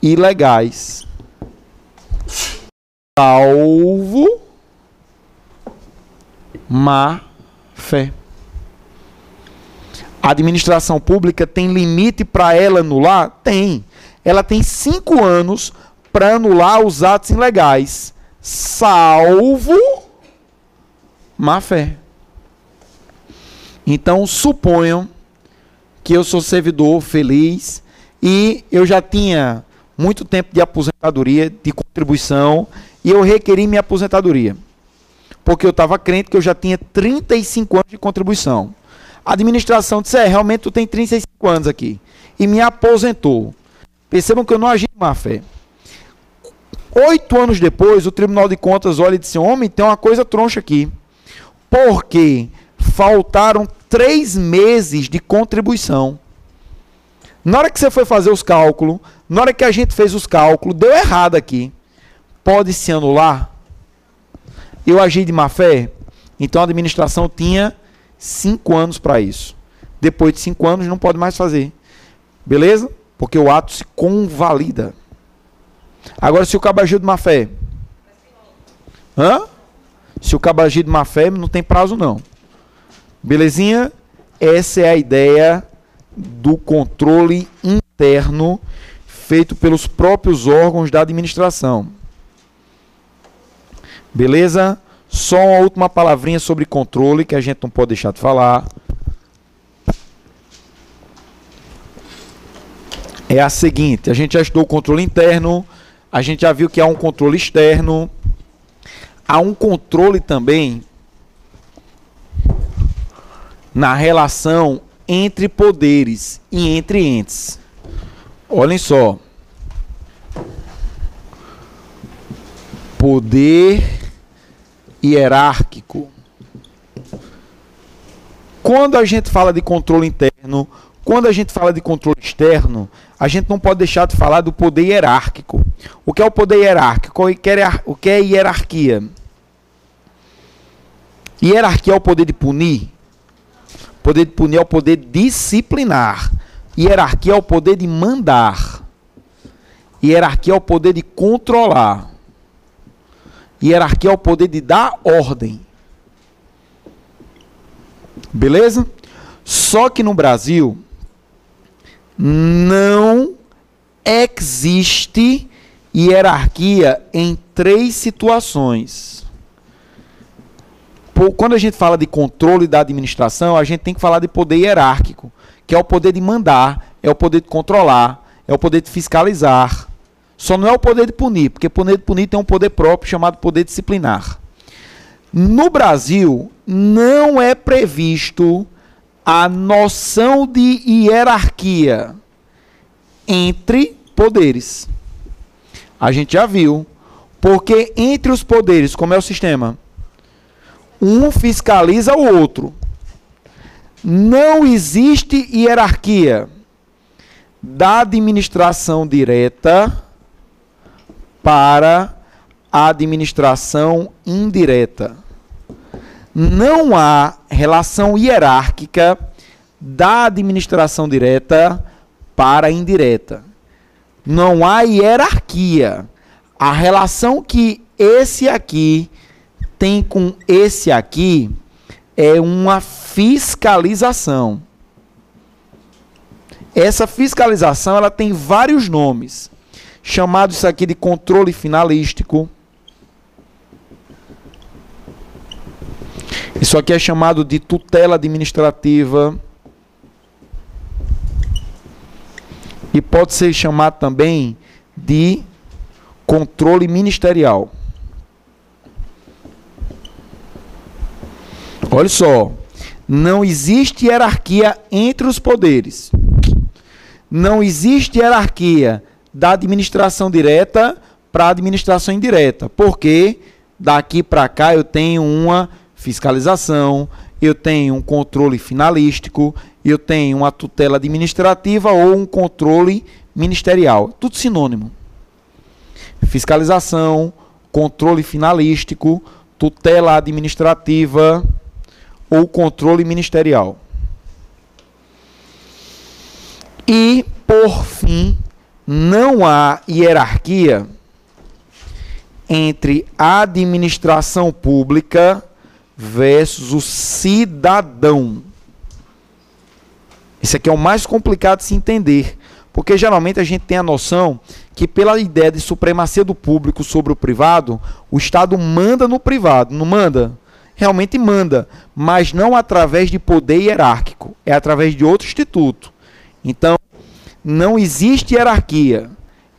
ilegais, salvo má fé. A administração pública tem limite para ela anular? Tem. Ela tem 5 anos para anular os atos ilegais, salvo má fé. Então, suponham que eu sou servidor feliz e eu já tinha muito tempo de aposentadoria, de contribuição, e eu requeri minha aposentadoria. Porque eu estava crente que eu já tinha 35 anos de contribuição. A administração disse, realmente tu tem 35 anos aqui. E me aposentou. Percebam que eu não agi de má fé. 8 anos depois, o Tribunal de Contas olha e disse, homem, tem uma coisa troncha aqui. Porque faltaram 3 meses de contribuição. Na hora que você foi fazer os cálculos, na hora que a gente fez os cálculos, deu errado aqui. Pode se anular? Eu agi de má fé? Então a administração tinha 5 anos para isso. Depois de 5 anos não pode mais fazer. Beleza? Porque o ato se convalida. Agora, se o cabo agiu de má fé? Se o cabo agir de má fé, não tem prazo não. Belezinha? Essa é a ideia do controle interno feito pelos próprios órgãos da administração. Beleza? Só uma última palavrinha sobre controle, que a gente não pode deixar de falar. É a seguinte, a gente já estudou o controle interno, a gente já viu que há um controle externo, há um controle também na relação entre poderes e entre entes. Olhem só. Poder hierárquico. Quando a gente fala de controle interno, quando a gente fala de controle externo, a gente não pode deixar de falar do poder hierárquico. O que é o poder hierárquico? O que é hierarquia? Hierarquia é o poder de punir. O poder de punir é o poder disciplinar. Hierarquia é o poder de mandar. Hierarquia é o poder de controlar. Hierarquia é o poder de dar ordem. Beleza? Só que no Brasil não existe hierarquia em 3 situações. Quando a gente fala de controle da administração, a gente tem que falar de poder hierárquico, que é o poder de mandar, é o poder de controlar, é o poder de fiscalizar. Só não é o poder de punir, porque poder de punir tem um poder próprio chamado poder disciplinar. No Brasil, não é previsto a noção de hierarquia entre poderes. A gente já viu, porque entre os poderes, como é o sistema? Um fiscaliza o outro. Não existe hierarquia da administração direta para a administração indireta. Não há relação hierárquica da administração direta para a indireta. Não há hierarquia. A relação que esse aqui tem com esse aqui é uma fiscalização. Essa fiscalização ela tem vários nomes. Chamado isso aqui de controle finalístico. Isso aqui é chamado de tutela administrativa. E pode ser chamado também de controle ministerial. Olha só, não existe hierarquia entre os poderes. Não existe hierarquia da administração direta para a administração indireta. Porque daqui para cá eu tenho uma fiscalização, eu tenho um controle finalístico, eu tenho uma tutela administrativa ou um controle ministerial. Tudo sinônimo. Fiscalização, controle finalístico, tutela administrativa ou controle ministerial. E, por fim, não há hierarquia entre a administração pública versus o cidadão. Esse aqui é o mais complicado de se entender, porque geralmente a gente tem a noção que pela ideia de supremacia do público sobre o privado, o Estado manda no privado, não manda? Realmente manda, mas não através de poder hierárquico, é através de outro instituto. Então, não existe hierarquia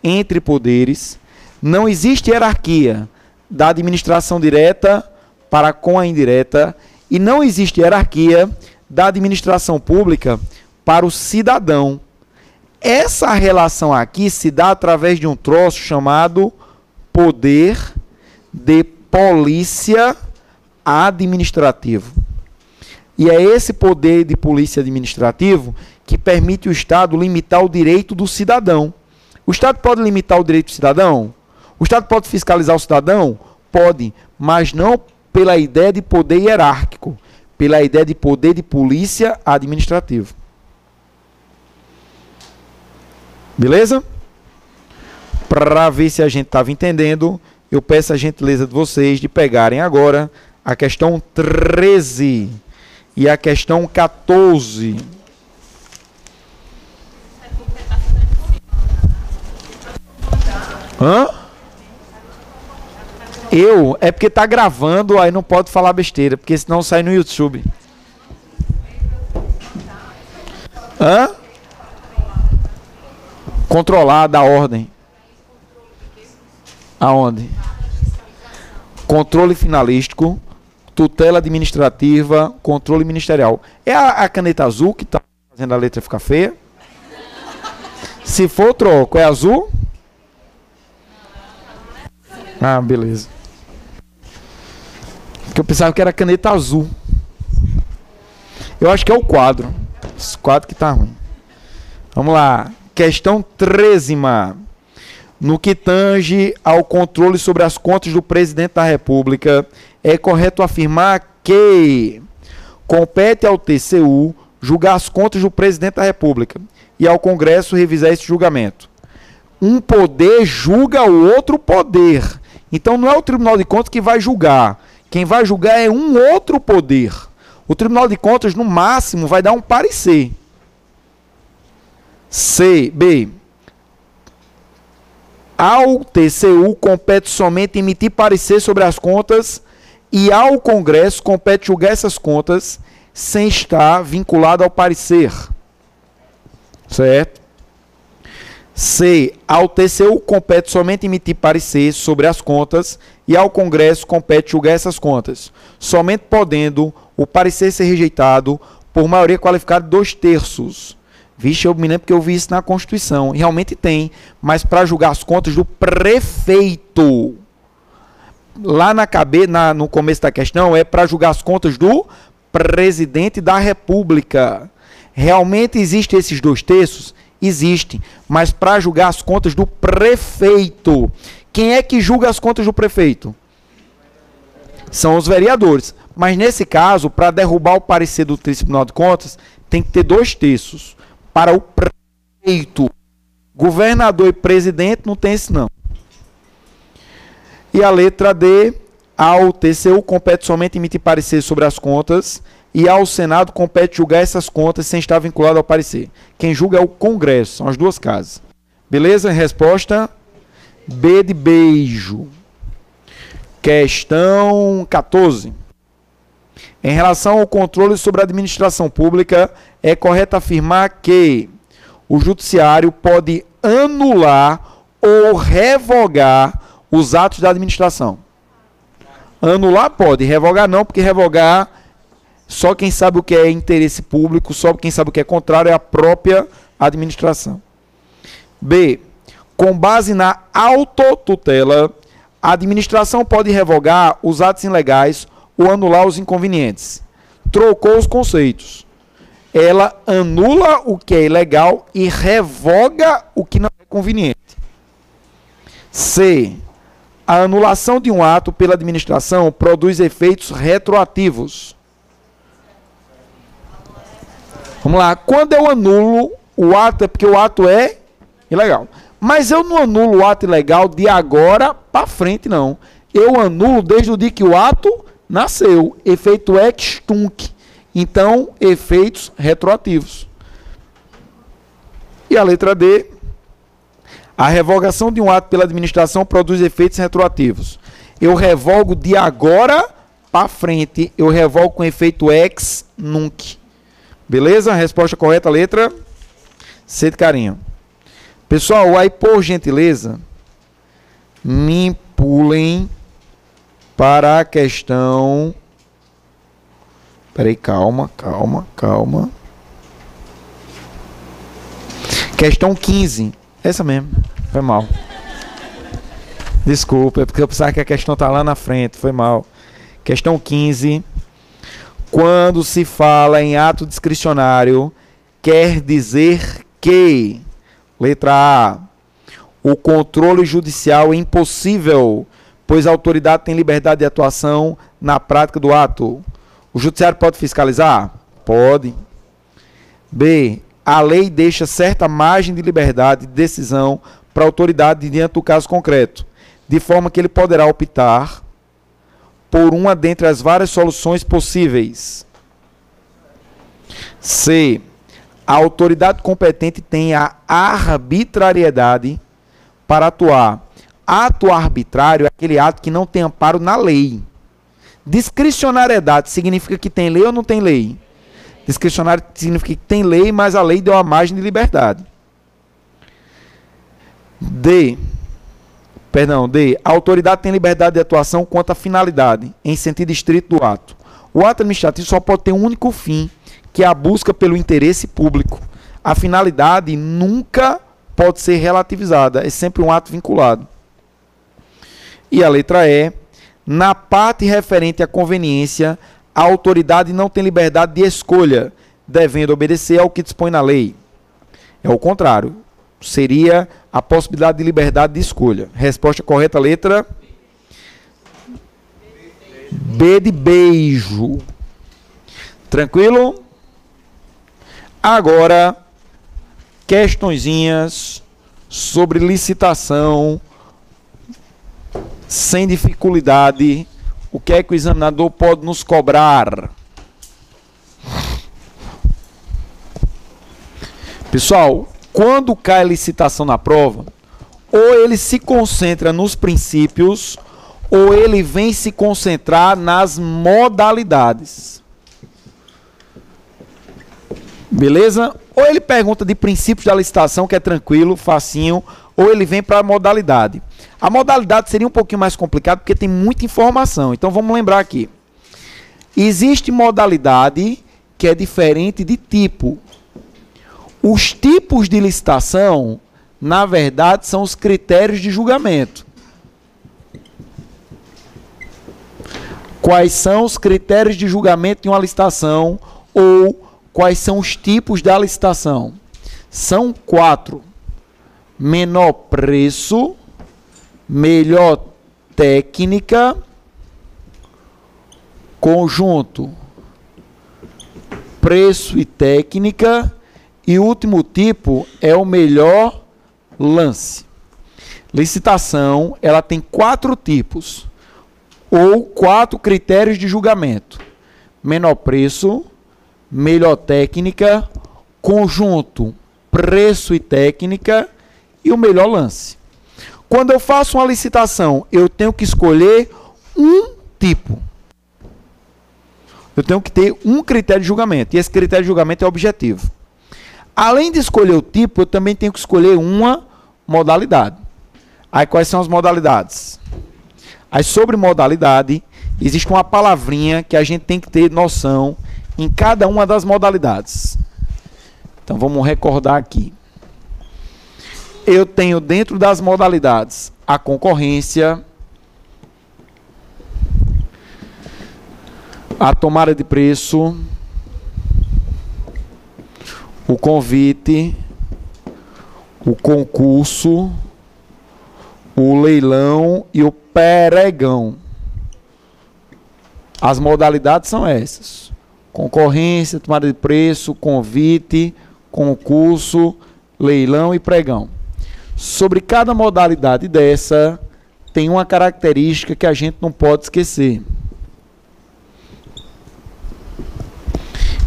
entre poderes, não existe hierarquia da administração direta para com a indireta e não existe hierarquia da administração pública para o cidadão. Essa relação aqui se dá através de um troço chamado poder de polícia administrativo. E é esse poder de polícia administrativo que permite o Estado limitar o direito do cidadão. O Estado pode limitar o direito do cidadão? O Estado pode fiscalizar o cidadão? Pode, mas não pela ideia de poder hierárquico, pela ideia de poder de polícia administrativo. Beleza? Para ver se a gente estava entendendo, eu peço a gentileza de vocês de pegarem agora a questão 13 e a questão 14. Hã? É porque tá gravando, aí não pode falar besteira, porque senão sai no YouTube. Hã? Controlar da ordem. Aonde? Controle finalístico, tutela administrativa, controle ministerial. É a caneta azul que está fazendo a letra ficar feia? Se for, troco. É azul? Ah, beleza. Porque eu pensava que era caneta azul. Eu acho que é o quadro. Esse quadro que tá ruim. Vamos lá. Questão 13ª. No que tange ao controle sobre as contas do presidente da República, é correto afirmar que compete ao TCU julgar as contas do presidente da República e ao Congresso revisar esse julgamento. Um poder julga o outro poder. Então não é o Tribunal de Contas que vai julgar. Quem vai julgar é um outro poder. O Tribunal de Contas, no máximo, vai dar um parecer. B. Ao TCU compete somente emitir parecer sobre as contas e ao Congresso compete julgar essas contas sem estar vinculado ao parecer. Certo? C. Ao TCU compete somente emitir parecer sobre as contas e ao Congresso compete julgar essas contas, somente podendo o parecer ser rejeitado por maioria qualificada de 2/3. Vixe, eu me lembro que eu vi isso na Constituição. Realmente tem, mas para julgar as contas do prefeito. Lá no começo da questão é para julgar as contas do presidente da República. Realmente existem esses 2/3? Existe, mas para julgar as contas do prefeito. Quem é que julga as contas do prefeito? São os vereadores. Mas nesse caso, para derrubar o parecer do Tribunal de Contas, tem que ter 2/3. Para o prefeito. Governador e presidente não tem isso não. E a letra D, ao TCU compete somente emitir parecer sobre as contas e ao Senado compete julgar essas contas sem estar vinculado ao parecer. Quem julga é o Congresso, são as duas casas. Beleza? Resposta B de beijo. Questão 14. Em relação ao controle sobre a administração pública, é correto afirmar que o judiciário pode anular ou revogar os atos da administração. Anular pode, revogar não, porque revogar só quem sabe o que é interesse público, só quem sabe o que é contrário é a própria administração. B. Com base na autotutela, a administração pode revogar os atos ilegais ou anular os inconvenientes. Trocou os conceitos. Ela anula o que é ilegal e revoga o que não é conveniente. C. A anulação de um ato pela administração produz efeitos retroativos. Vamos lá. Quando eu anulo o ato, é porque o ato é ilegal. Mas eu não anulo o ato ilegal de agora para frente, não. Eu anulo desde o dia que o ato nasceu. Efeito ex tunc. Então, efeitos retroativos. E a letra D. A revogação de um ato pela administração produz efeitos retroativos. Eu revogo de agora para frente. Eu revogo com efeito ex nunc. Beleza? Resposta correta, letra C de carinho. Pessoal, aí por gentileza, me pulem para a questão... Peraí, calma. Questão 15. Essa mesmo, foi mal. Desculpa, é porque eu pensava que a questão está lá na frente, foi mal. Questão 15. Quando se fala em ato discricionário, quer dizer que, letra A, o controle judicial é impossível, pois a autoridade tem liberdade de atuação na prática do ato. O judiciário pode fiscalizar? Pode. B, a lei deixa certa margem de liberdade de decisão para a autoridade diante do caso concreto, de forma que ele poderá optar por uma dentre as várias soluções possíveis. C, a autoridade competente tem a arbitrariedade para atuar. Ato arbitrário é aquele ato que não tem amparo na lei. Discricionariedade significa que tem lei ou não tem lei? Discricionário significa que tem lei, mas a lei deu uma margem de liberdade. D. A autoridade tem liberdade de atuação quanto à finalidade, em sentido estrito do ato. O ato administrativo só pode ter um único fim, que é a busca pelo interesse público. A finalidade nunca pode ser relativizada, é sempre um ato vinculado. E a letra E. Na parte referente à conveniência, a autoridade não tem liberdade de escolha, devendo obedecer ao que dispõe na lei. É o contrário. Seria a possibilidade de liberdade de escolha. Resposta correta, letra B de beijo. Tranquilo? Agora, questõezinhas sobre licitação, sem dificuldade. O que é que o examinador pode nos cobrar? Pessoal, quando cai a licitação na prova, ou ele se concentra nos princípios, ou ele vem se concentrar nas modalidades. Beleza? Ou ele pergunta de princípios da licitação, que é tranquilo, facinho, ou ele vem para a modalidade. A modalidade seria um pouquinho mais complicado, porque tem muita informação. Então, vamos lembrar aqui. Existe modalidade que é diferente de tipo. Os tipos de licitação, na verdade, são os critérios de julgamento. Quais são os critérios de julgamento de uma licitação ou quais são os tipos da licitação? São 4. Menor preço, melhor técnica, conjunto, preço e técnica, e o último tipo é o melhor lance. Licitação, ela tem 4 tipos, ou 4 critérios de julgamento. Menor preço, melhor técnica, conjunto, preço e técnica, e o melhor lance. Quando eu faço uma licitação, eu tenho que escolher um tipo. Eu tenho que ter um critério de julgamento. E esse critério de julgamento é objetivo. Além de escolher o tipo, eu também tenho que escolher uma modalidade. Aí quais são as modalidades? Aí sobre modalidade, existe uma palavrinha que a gente tem que ter noção em cada uma das modalidades. Então vamos recordar aqui. Eu tenho dentro das modalidades a concorrência, a tomada de preço, o convite, o concurso, o leilão e o pregão. As modalidades são essas: concorrência, tomada de preço, convite, concurso, leilão e pregão. Sobre cada modalidade dessa, tem uma característica que a gente não pode esquecer.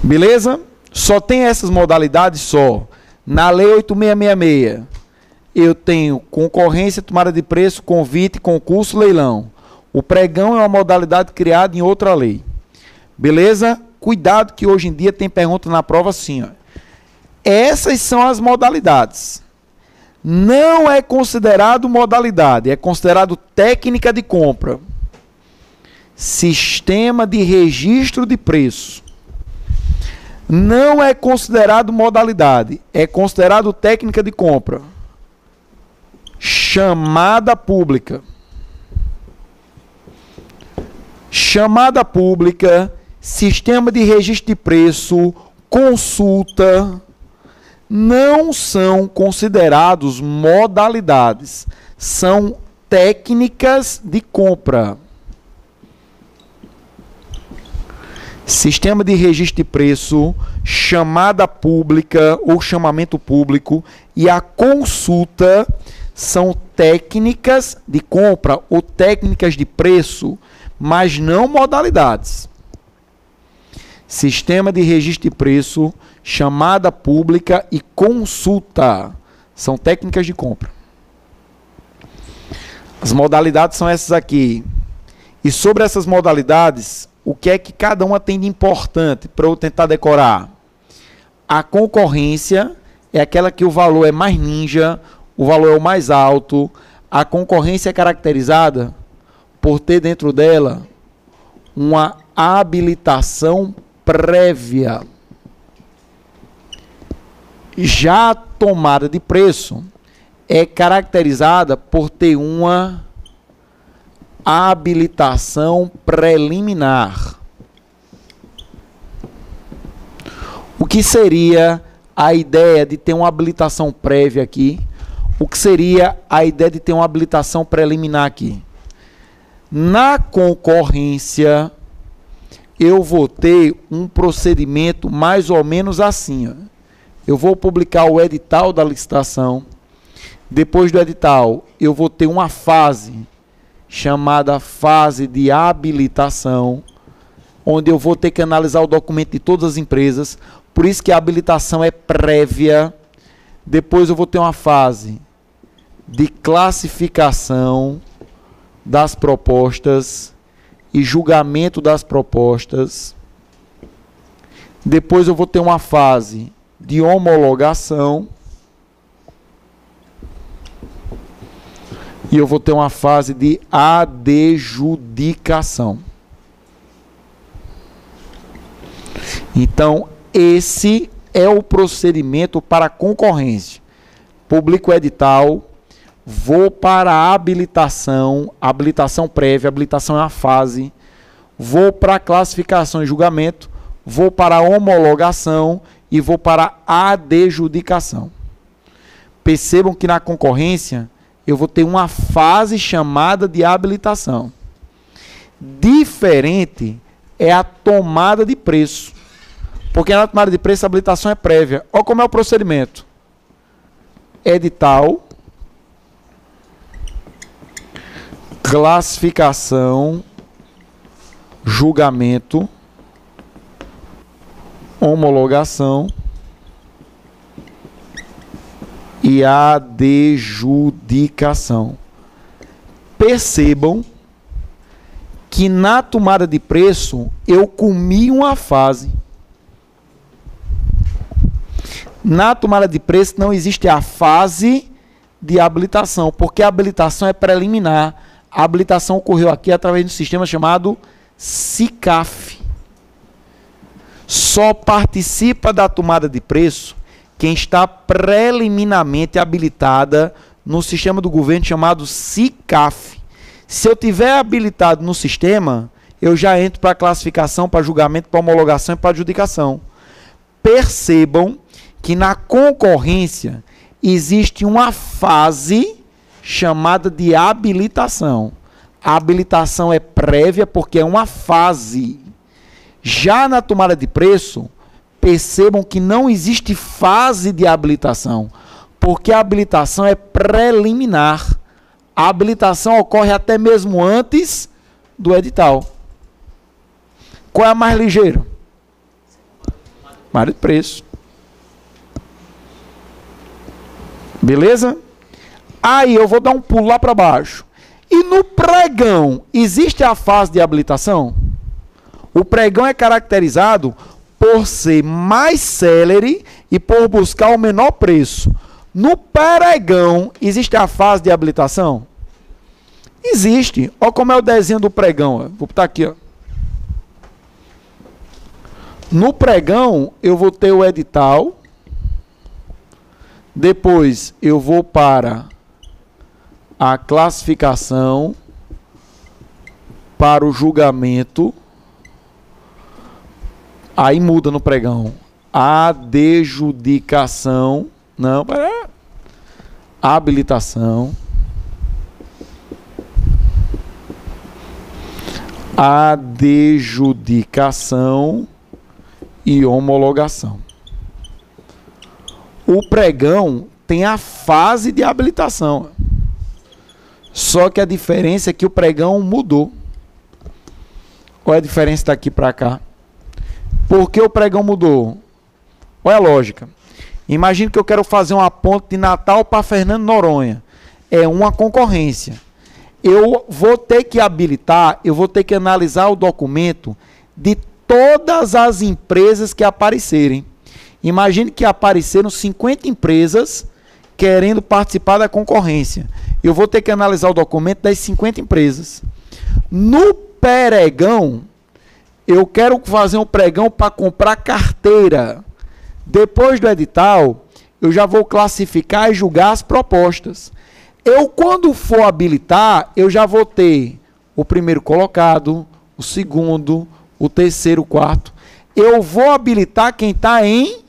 Beleza? Só tem essas modalidades só. Na Lei 8666, eu tenho concorrência, tomada de preço, convite, concurso, leilão. O pregão é uma modalidade criada em outra lei. Beleza? Cuidado que hoje em dia tem pergunta na prova assim, ó. Essas são as modalidades. não é considerado modalidade, é considerado técnica de compra. Sistema de registro de preço. Não é considerado modalidade, é considerado técnica de compra. Chamada pública. Chamada pública, sistema de registro de preço, consulta, não são considerados modalidades, são técnicas de compra. Sistema de registro de preço, chamada pública ou chamamento público e a consulta são técnicas de compra ou técnicas de preço, mas não modalidades. Sistema de registro de preço, chamada pública e consulta são técnicas de compra. As modalidades são essas aqui. E sobre essas modalidades, o que é que cada uma tem de importante para eu tentar decorar? A concorrência é aquela que o valor é mais ninja, o valor é o mais alto. A concorrência é caracterizada por ter dentro dela uma habilitação prévia. Já a tomada de preço é caracterizada por ter uma habilitação preliminar. O que seria a ideia de ter uma habilitação prévia aqui? O que seria a ideia de ter uma habilitação preliminar aqui? Na concorrência, eu vou ter um procedimento mais ou menos assim. Ó. Eu vou publicar o edital da licitação. Depois do edital, eu vou ter uma fase chamada fase de habilitação, onde eu vou ter que analisar o documento de todas as empresas. Por isso que a habilitação é prévia. Depois eu vou ter uma fase de classificação das propostas e julgamento das propostas. Depois eu vou ter uma fase de homologação. E eu vou ter uma fase de adjudicação. Então, esse é o procedimento para a concorrência. Publico o edital, vou para a habilitação, habilitação prévia, habilitação é uma fase, vou para a classificação e julgamento, vou para a homologação e vou para a adjudicação. Percebam que na concorrência eu vou ter uma fase chamada de habilitação. Diferente é a tomada de preço. Porque na tomada de preço a habilitação é prévia. Olha como é o procedimento. Edital, classificação, julgamento, homologação e adjudicação. Percebam que na tomada de preço eu comi uma fase. Na tomada de preço não existe a fase de habilitação, porque a habilitação é preliminar. A habilitação ocorreu aqui através de um sistema chamado SICAF. Só participa da tomada de preço quem está preliminarmente habilitada no sistema do governo chamado SICAF. Se eu tiver habilitado no sistema, eu já entro para classificação, para julgamento, para homologação e para adjudicação. Percebam que na concorrência existe uma fase chamada de habilitação. A habilitação é prévia porque é uma fase. Já na tomada de preço, percebam que não existe fase de habilitação, porque a habilitação é preliminar. A habilitação ocorre até mesmo antes do edital. Qual é a mais ligeira? Tomada de preço. Beleza? Aí eu vou dar um pulo lá para baixo. E no pregão, existe a fase de habilitação? O pregão é caracterizado por ser mais célere e por buscar o menor preço. No pregão, existe a fase de habilitação? Existe. Olha como é o desenho do pregão. Ó. Vou botar aqui. Ó. No pregão, eu vou ter o edital. Depois, eu vou para a classificação, para o julgamento. Aí muda no pregão. Adjudicação. Não, para habilitação. Adjudicação e homologação. O pregão tem a fase de habilitação. Só que a diferença é que o pregão mudou. Qual é a diferença daqui para cá? Por que o pregão mudou? Qual é a lógica? Imagine que eu quero fazer uma ponte de Natal para Fernando Noronha. É uma concorrência. Eu vou ter que habilitar, eu vou ter que analisar o documento de todas as empresas que aparecerem. Imagine que apareceram 50 empresas querendo participar da concorrência. Eu vou ter que analisar o documento das 50 empresas. No pregão, eu quero fazer um pregão para comprar carteira. Depois do edital, eu já vou classificar e julgar as propostas. Eu, quando for habilitar, eu já vou ter o primeiro colocado, o segundo, o terceiro, o quarto. Eu vou habilitar quem está em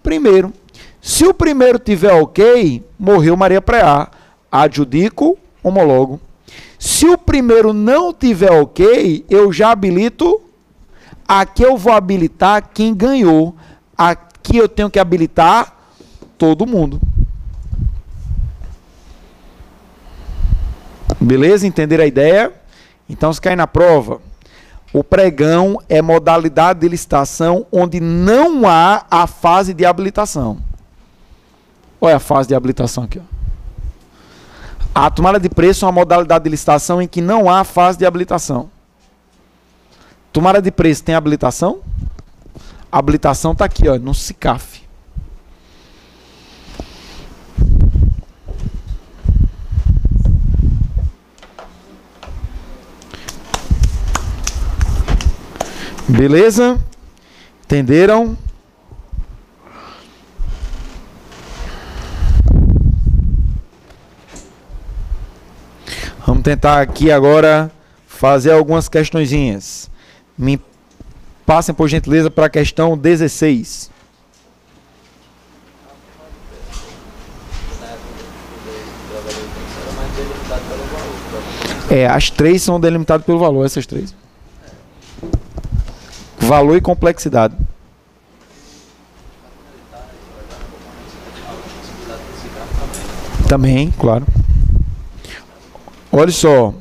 primeiro. Se o primeiro tiver ok, morreu Maria Preá. Adjudico, homologo. Se o primeiro não tiver ok, eu já habilito. Aqui eu vou habilitar quem ganhou. Aqui eu tenho que habilitar todo mundo. Beleza? Entenderam a ideia? Então, se cair na prova, o pregão é modalidade de licitação onde não há a fase de habilitação. Olha a fase de habilitação aqui. Ó. A tomada de preço é uma modalidade de licitação em que não há fase de habilitação. Tomada de preço tem habilitação? A habilitação está aqui, ó, no SICAF. Beleza? Entenderam? Vamos tentar aqui agora fazer algumas questõezinhas. Me passem, por gentileza, para a questão 16. As três são delimitadas pelo valor, essas três. Valor e complexidade. Também, claro. Olha só,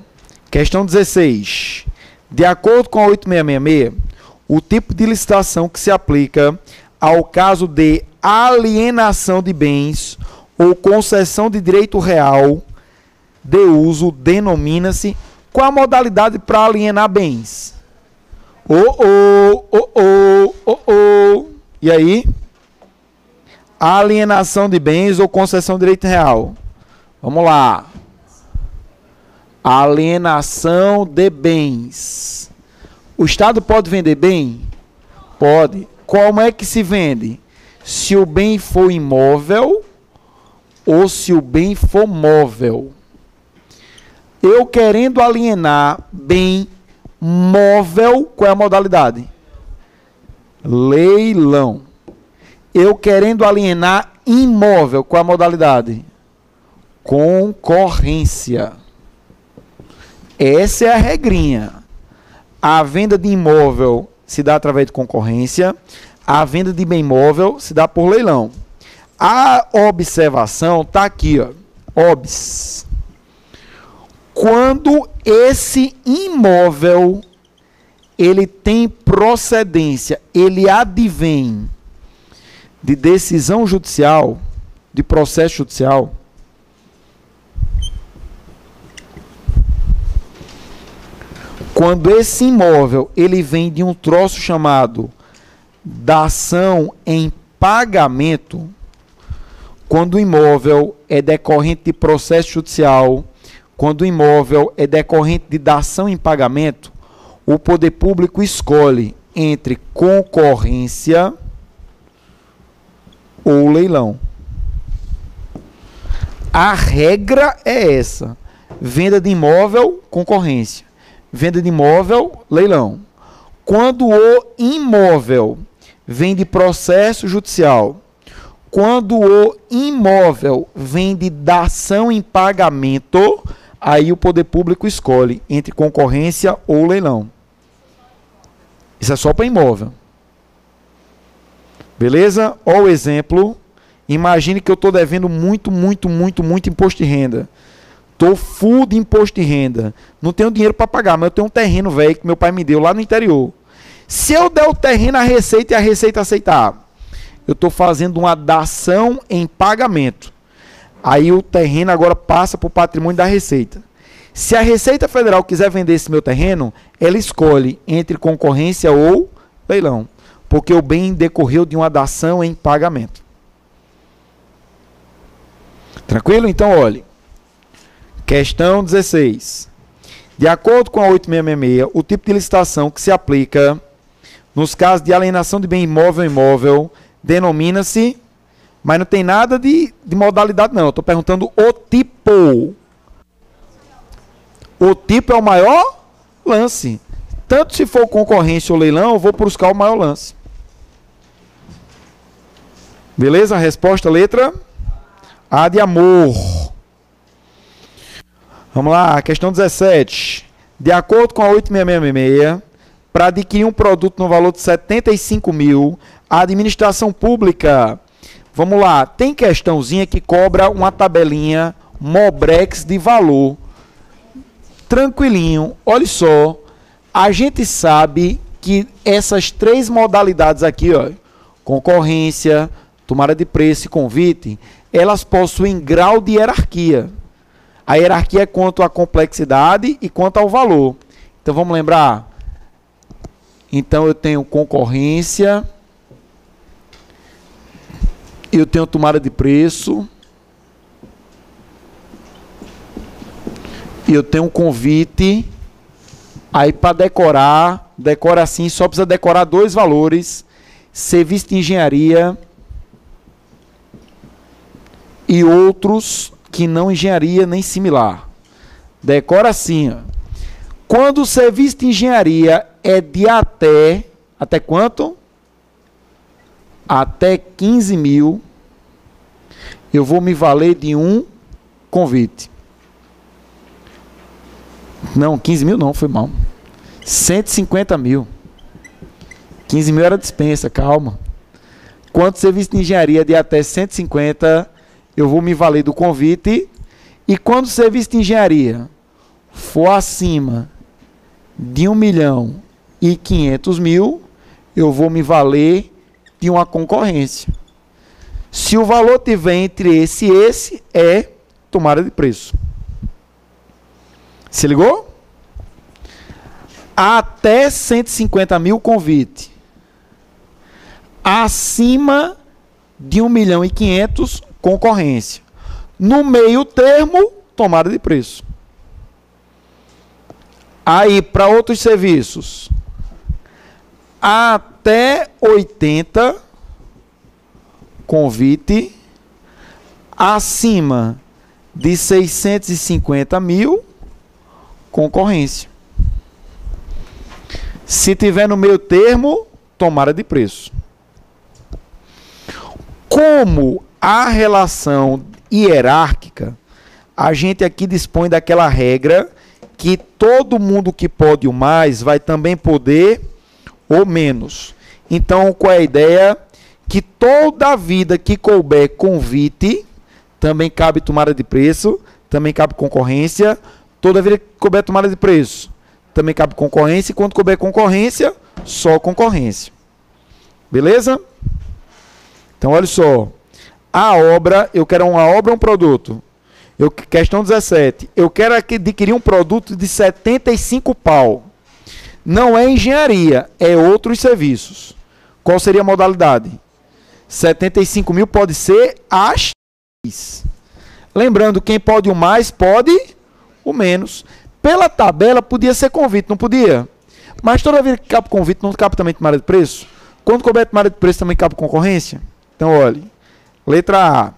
questão 16. De acordo com a 8666, o tipo de licitação que se aplica ao caso de alienação de bens ou concessão de direito real de uso denomina-se qual a modalidade para alienar bens? E aí? Alienação de bens ou concessão de direito real. Vamos lá. Alienação de bens. O Estado pode vender bem? Pode. Como é que se vende? Se o bem for imóvel ou se o bem for móvel. Eu querendo alienar bem móvel, qual é a modalidade? Leilão. Eu querendo alienar imóvel, qual é a modalidade? Concorrência. Essa é a regrinha. A venda de imóvel se dá através de concorrência. A venda de bem móvel se dá por leilão. A observação está aqui, ó. Obs. Quando esse imóvel ele tem procedência, ele advém de decisão judicial, de processo judicial, quando esse imóvel ele vem de um troço chamado dação em pagamento, quando o imóvel é decorrente de processo judicial, quando o imóvel é decorrente de dação em pagamento, o poder público escolhe entre concorrência ou leilão. A regra é essa: venda de imóvel, concorrência; venda de imóvel, leilão. Quando o imóvel vem de processo judicial, quando o imóvel vem de dação em pagamento, aí o poder público escolhe entre concorrência ou leilão. Isso é só para imóvel. Beleza? Olha o exemplo. Imagine que eu estou devendo muito imposto de renda. Estou full de imposto de renda. Não tenho dinheiro para pagar, mas eu tenho um terreno velho que meu pai me deu lá no interior. Se eu der o terreno à Receita e a Receita aceitar, eu estou fazendo uma dação em pagamento. Aí o terreno agora passa para o patrimônio da Receita. Se a Receita Federal quiser vender esse meu terreno, ela escolhe entre concorrência ou leilão, porque o bem decorreu de uma dação em pagamento. Tranquilo? Então, olhe. Questão 16. De acordo com a 8666, o tipo de licitação que se aplica nos casos de alienação de bem imóvel imóvel denomina-se, mas não tem nada de modalidade não, eu estou perguntando o tipo. O tipo é o maior lance. Tanto se for concorrência ou leilão, eu vou buscar o maior lance. Beleza? A resposta, letra A de amor. Vamos lá, questão 17. De acordo com a 8666, para adquirir um produto no valor de 75 mil, a administração pública, vamos lá, tem questãozinha que cobra uma tabelinha Mobrex de valor. Tranquilinho, olha só, a gente sabe que essas três modalidades aqui, ó, concorrência, tomada de preço e convite, elas possuem grau de hierarquia. A hierarquia é quanto à complexidade e quanto ao valor. Então vamos lembrar? Então eu tenho concorrência, eu tenho tomada de preço, eu tenho um convite. Aí para decorar, decora assim, só precisa decorar dois valores: serviço de engenharia e outros que não engenharia nem similar. Decora assim, ó. Quando o serviço de engenharia é de até quanto? Até 15 mil, eu vou me valer de um convite. Não, 15 mil não, foi mal. 150 mil. 15 mil era dispensa, calma. Quando o serviço de engenharia de até 150, eu vou me valer do convite. E quando o serviço de engenharia for acima de 1.500.000, eu vou me valer de uma concorrência. Se o valor tiver entre esse e esse, é tomada de preço. Se ligou? Até 150 mil convite. Acima de 1.500.000 concorrência. No meio termo, tomada de preço. Aí, para outros serviços, até 80 convite, acima de 650 mil concorrência. Se tiver no meio termo, tomada de preço. Como a relação hierárquica, a gente aqui dispõe daquela regra que todo mundo que pode o mais vai também poder o menos. Então, qual é a ideia? Que toda vida que couber convite, também cabe tomada de preço, também cabe concorrência. Toda vida que couber tomada de preço, também cabe concorrência. E quando couber concorrência, só concorrência. Beleza? Então, olha só. A obra, eu quero uma obra ou um produto? Questão 17. Eu quero adquirir um produto de 75 pau. Não é engenharia, é outros serviços. Qual seria a modalidade? 75 mil pode ser as Lembrando, quem pode o mais, pode o menos. Pela tabela, podia ser convite, não podia? Mas toda vez que cabe convite, não cabe também tomada de preço? Quando couber tomada de preço, também cabe concorrência? Então, olha. Letra A.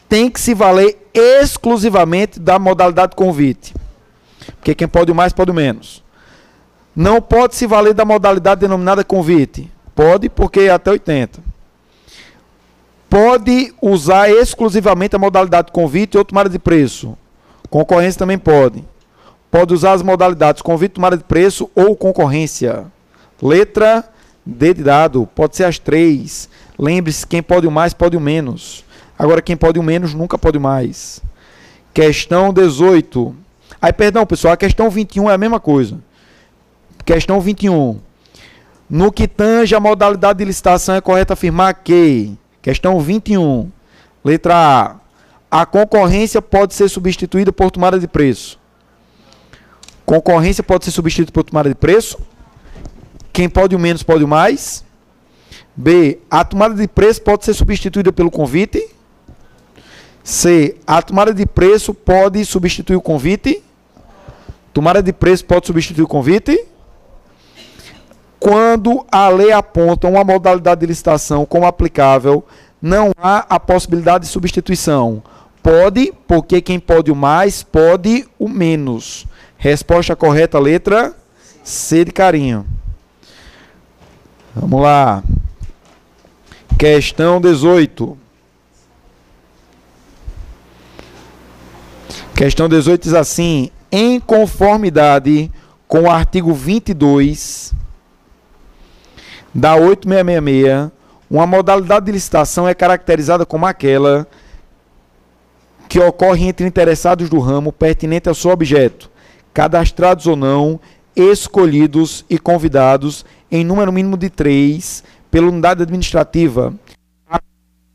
Tem que se valer exclusivamente da modalidade convite. Porque quem pode o mais, pode o menos. Não pode se valer da modalidade denominada convite. Pode, porque é até 80. Pode usar exclusivamente a modalidade convite ou tomada de preço. Concorrência também pode. Pode usar as modalidades convite, tomada de preço ou concorrência. Letra D de dado. Pode ser as 3. Lembre-se, quem pode o mais, pode o menos. Agora, quem pode o menos, nunca pode o mais. Questão 18. Aí, perdão, pessoal, a questão 21 é a mesma coisa. Questão 21. No que tange a modalidade de licitação, é correto afirmar que... Questão 21. Letra A. A concorrência pode ser substituída por tomada de preço. Concorrência pode ser substituída por tomada de preço. Quem pode o menos, pode o mais. B. A tomada de preço pode ser substituída pelo convite. C. A tomada de preço pode substituir o convite. Tomada de preço pode substituir o convite. Quando a lei aponta uma modalidade de licitação como aplicável, não há a possibilidade de substituição. Pode, porque quem pode o mais, pode o menos. Resposta correta, letra C de carinho. Vamos lá. Questão 18. Questão 18 diz assim: em conformidade com o artigo 22 da 8666, uma modalidade de licitação é caracterizada como aquela que ocorre entre interessados do ramo pertinente ao seu objeto, cadastrados ou não, escolhidos e convidados em número mínimo de 3 pela unidade administrativa,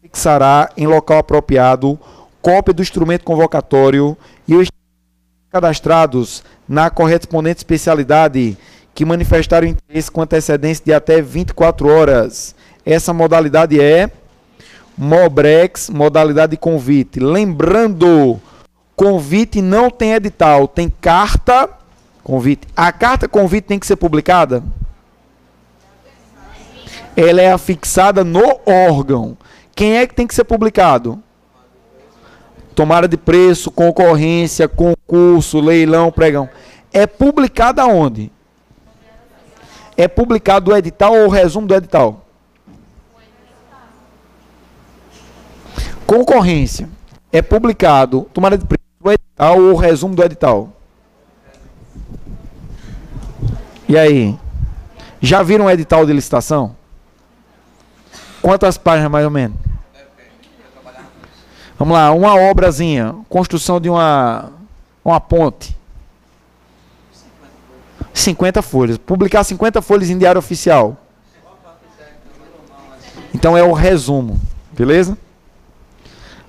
fixará em local apropriado cópia do instrumento convocatório e os cadastrados na correspondente especialidade que manifestaram interesse com antecedência de até 24 horas. Essa modalidade é MOBREX, modalidade de convite. Lembrando, convite não tem edital, tem carta convite. A carta convite tem que ser publicada? Ela é afixada no órgão. Quem é que tem que ser publicado? Tomada de preço, concorrência, concurso, leilão, pregão. É publicada onde? É publicado o edital ou o resumo do edital? Concorrência. É publicado, tomada de preço, o edital ou o resumo do edital? E aí? Já viram um edital de licitação? Quantas páginas mais ou menos? Vamos lá, uma obrazinha, construção de uma ponte. 50 folhas. Publicar 50 folhas em diário oficial. Então é o resumo. Beleza?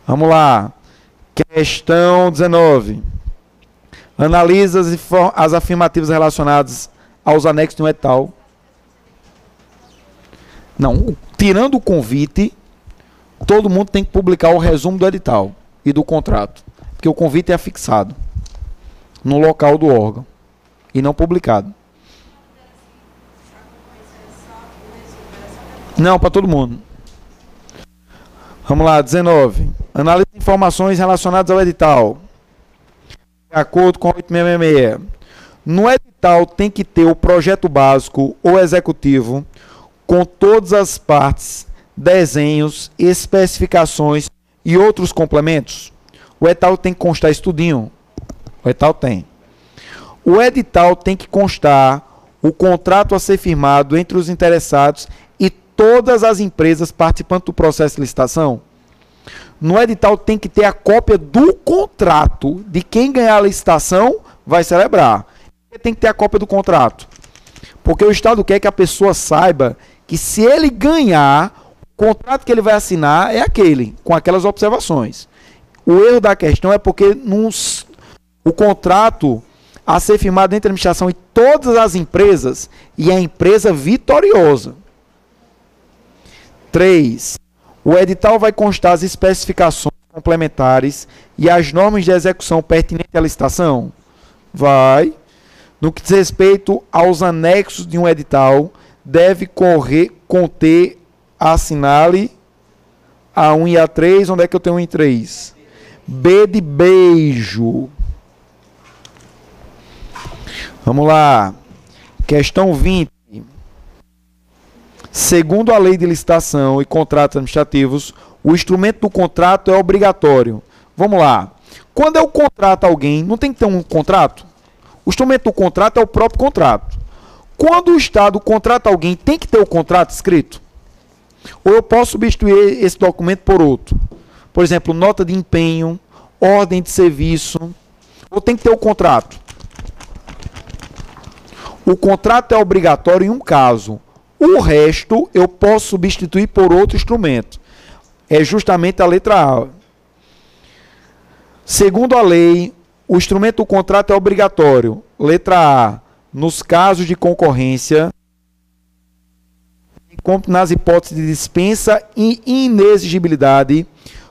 Vamos lá. Questão 19. Analisa as afirmativas relacionadas aos anexos de um edital. Não, tirando o convite, todo mundo tem que publicar o resumo do edital e do contrato. Porque o convite é afixado no local do órgão e não publicado. Não, para todo mundo. Vamos lá, 19. Analise informações relacionadas ao edital. De acordo com 8666. No edital tem que ter o projeto básico ou executivo com todas as partes, desenhos, especificações e outros complementos. O edital tem que constar isso tudinho. O edital tem. O edital tem que constar o contrato a ser firmado entre os interessados e todas as empresas participantes do processo de licitação. No edital tem que ter a cópia do contrato de quem ganhar a licitação vai celebrar. Tem que ter a cópia do contrato. Porque o Estado quer que a pessoa saiba que se ele ganhar, o contrato que ele vai assinar é aquele, com aquelas observações. O erro da questão é porque o contrato a ser firmado entre a administração e todas as empresas e a empresa vitoriosa. 3. O edital vai constar as especificações complementares e as normas de execução pertinentes à licitação? Vai. No que diz respeito aos anexos de um edital, deve conter, assinale A1 e A3. Onde é que eu tenho 1 e 3? B de beijo. Vamos lá. Questão 20. Segundo a lei de licitação e contratos administrativos, o instrumento do contrato é obrigatório. Vamos lá. Quando eu contrato alguém, não tem que ter um contrato? O instrumento do contrato é o próprio contrato. Quando o Estado contrata alguém, tem que ter o contrato escrito? Ou eu posso substituir esse documento por outro? Por exemplo, nota de empenho, ordem de serviço. Ou tem que ter o contrato? O contrato é obrigatório em um caso. O resto eu posso substituir por outro instrumento. É justamente a letra A. Segundo a lei, o instrumento do contrato é obrigatório. Letra A. Nos casos de concorrência, nas hipóteses de dispensa e inexigibilidade,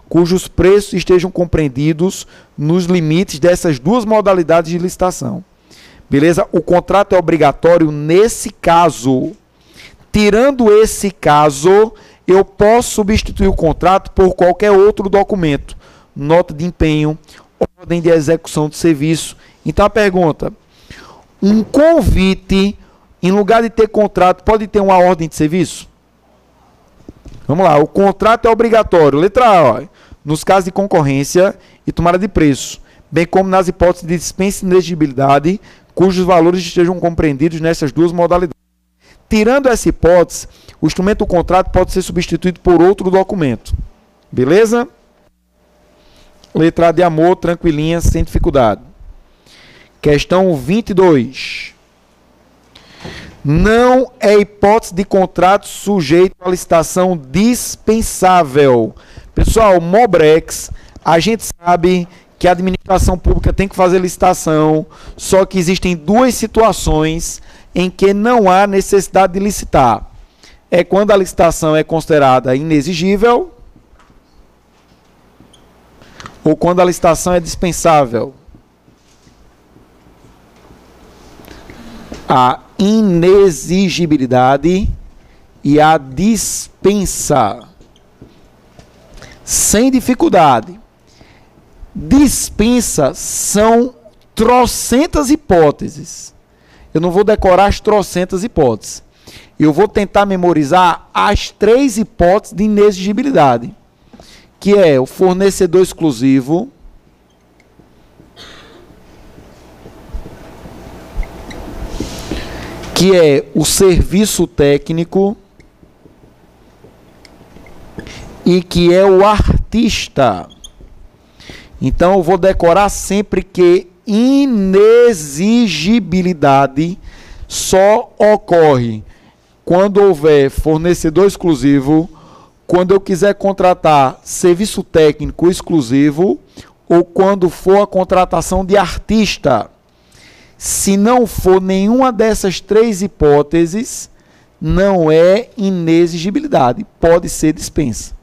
cujos preços estejam compreendidos nos limites dessas duas modalidades de licitação. Beleza? O contrato é obrigatório nesse caso. Tirando esse caso, eu posso substituir o contrato por qualquer outro documento. Nota de empenho, ordem de execução de serviço. Então a pergunta: um convite, em lugar de ter contrato, pode ter uma ordem de serviço? Vamos lá, o contrato é obrigatório. Letra A, ó, nos casos de concorrência e tomada de preço, bem como nas hipóteses de dispensa e inexigibilidade, cujos valores estejam compreendidos nessas duas modalidades. Tirando essa hipótese, o instrumento do contrato pode ser substituído por outro documento. Beleza? Letra A de amor, tranquilinha, sem dificuldade. Questão 22. Não é hipótese de contrato sujeito à licitação dispensável. Pessoal, Mobrex, a gente sabe que a administração pública tem que fazer licitação, só que existem duas situações em que não há necessidade de licitar. É quando a licitação é considerada inexigível ou quando a licitação é dispensável. A inexigibilidade e a dispensa. Sem dificuldade. Dispensa são trocentas hipóteses. Eu não vou decorar as trocentas hipóteses. Eu vou tentar memorizar as 3 hipóteses de inexigibilidade, que é o fornecedor exclusivo, que é o serviço técnico e que é o artista. Então eu vou decorar sempre que inexigibilidade só ocorre quando houver fornecedor exclusivo, quando eu quiser contratar serviço técnico exclusivo ou quando for a contratação de artista. Se não for nenhuma dessas 3 hipóteses, não é inexigibilidade, pode ser dispensa.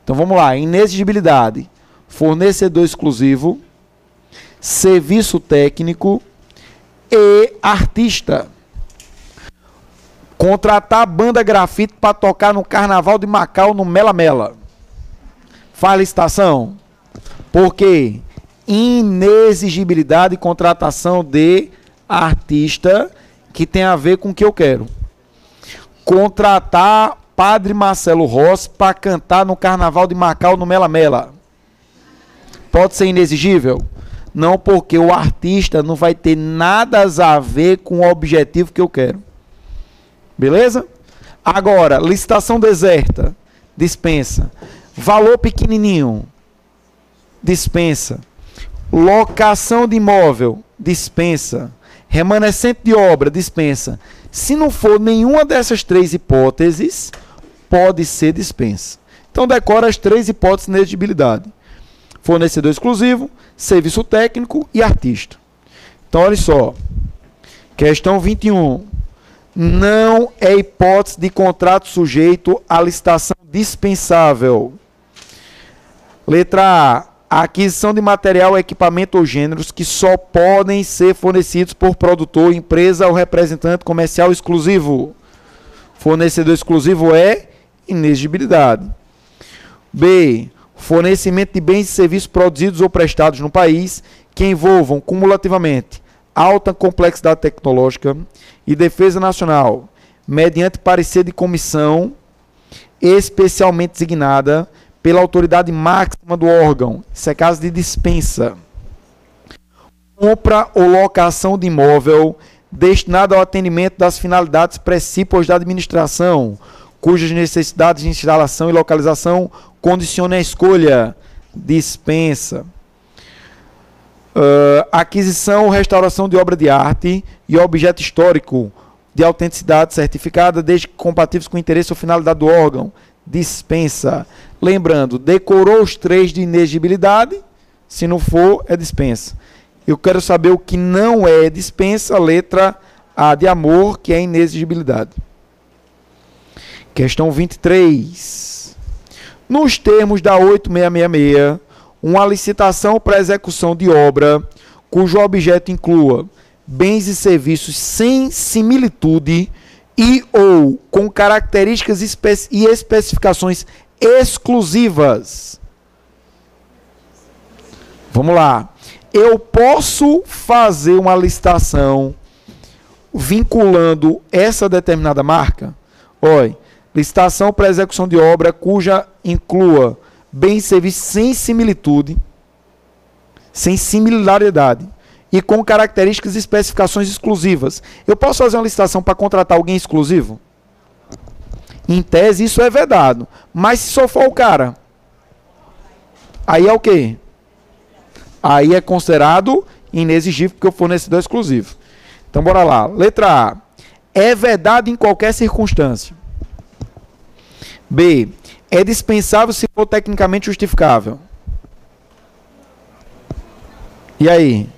Então vamos lá, inexigibilidade, fornecedor exclusivo, serviço técnico e artista. Contratar banda grafite para tocar no Carnaval de Macau, no Mela Mela. Faz licitação. Por quê? Inexigibilidade e contratação de artista que tem a ver com o que eu quero. Contratar Padre Marcelo Rossi para cantar no Carnaval de Macau, no Mela Mela. Pode ser inexigível? Não, porque o artista não vai ter nada a ver com o objetivo que eu quero. Beleza? Agora, licitação deserta, dispensa. Valor pequenininho, dispensa. Locação de imóvel, dispensa. Remanescente de obra, dispensa. Se não for nenhuma dessas 3 hipóteses, pode ser dispensa. Então decora as 3 hipóteses de inexigibilidade: fornecedor exclusivo, serviço técnico e artista. Então olha só. Questão 21. Não é hipótese de contrato sujeito à licitação dispensável. Letra A aquisição de material, equipamento ou gêneros que só podem ser fornecidos por produtor, empresa ou representante comercial exclusivo. Fornecedor exclusivo é inexigibilidade. B. Fornecimento de bens e serviços produzidos ou prestados no país que envolvam cumulativamente alta complexidade tecnológica e defesa nacional, mediante parecer de comissão especialmente designada pela autoridade máxima do órgão. Isso é caso de dispensa. Compra ou locação de imóvel destinado ao atendimento das finalidades precípuas da administração, cujas necessidades de instalação e localização condicionem a escolha. Dispensa. Aquisição ou restauração de obra de arte e objeto histórico de autenticidade certificada, desde que compatíveis com o interesse ou finalidade do órgão. Dispensa. Lembrando, decorou os 3 de inexigibilidade, se não for, é dispensa. Eu quero saber o que não é dispensa, letra A de amor, que é inexigibilidade. Questão 23. Nos termos da 8666, uma licitação para execução de obra cujo objeto inclua bens e serviços sem similitude e ou com características e especificações exclusivas. Vamos lá. Eu posso fazer uma licitação vinculando essa determinada marca? Olha, licitação para execução de obra cuja inclua bens e serviços sem similitude, sem similaridade e com características e especificações exclusivas. Eu posso fazer uma licitação para contratar alguém exclusivo? Em tese, isso é vedado. Mas se só for o cara, aí é o quê? Aí é considerado inexigível porque o fornecedor é exclusivo. Então, bora lá. Letra A. É vedado em qualquer circunstância. B. É dispensável se for tecnicamente justificável. E aí?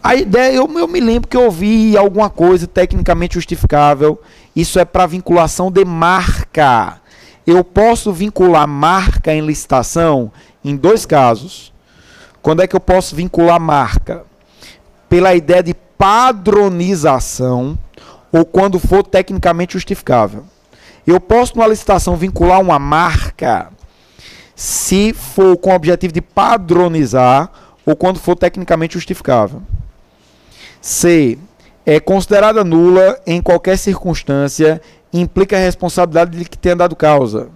A ideia, eu me lembro que eu ouvi alguma coisa tecnicamente justificável. Isso é para vinculação de marca. Eu posso vincular marca em licitação em 2 casos. Quando é que eu posso vincular marca? Pela ideia de padronização ou quando for tecnicamente justificável. Eu posso, numa licitação, vincular uma marca se for com o objetivo de padronizar ou quando for tecnicamente justificável. C. É considerada nula em qualquer circunstância e implica a responsabilidade de que tenha dado causa.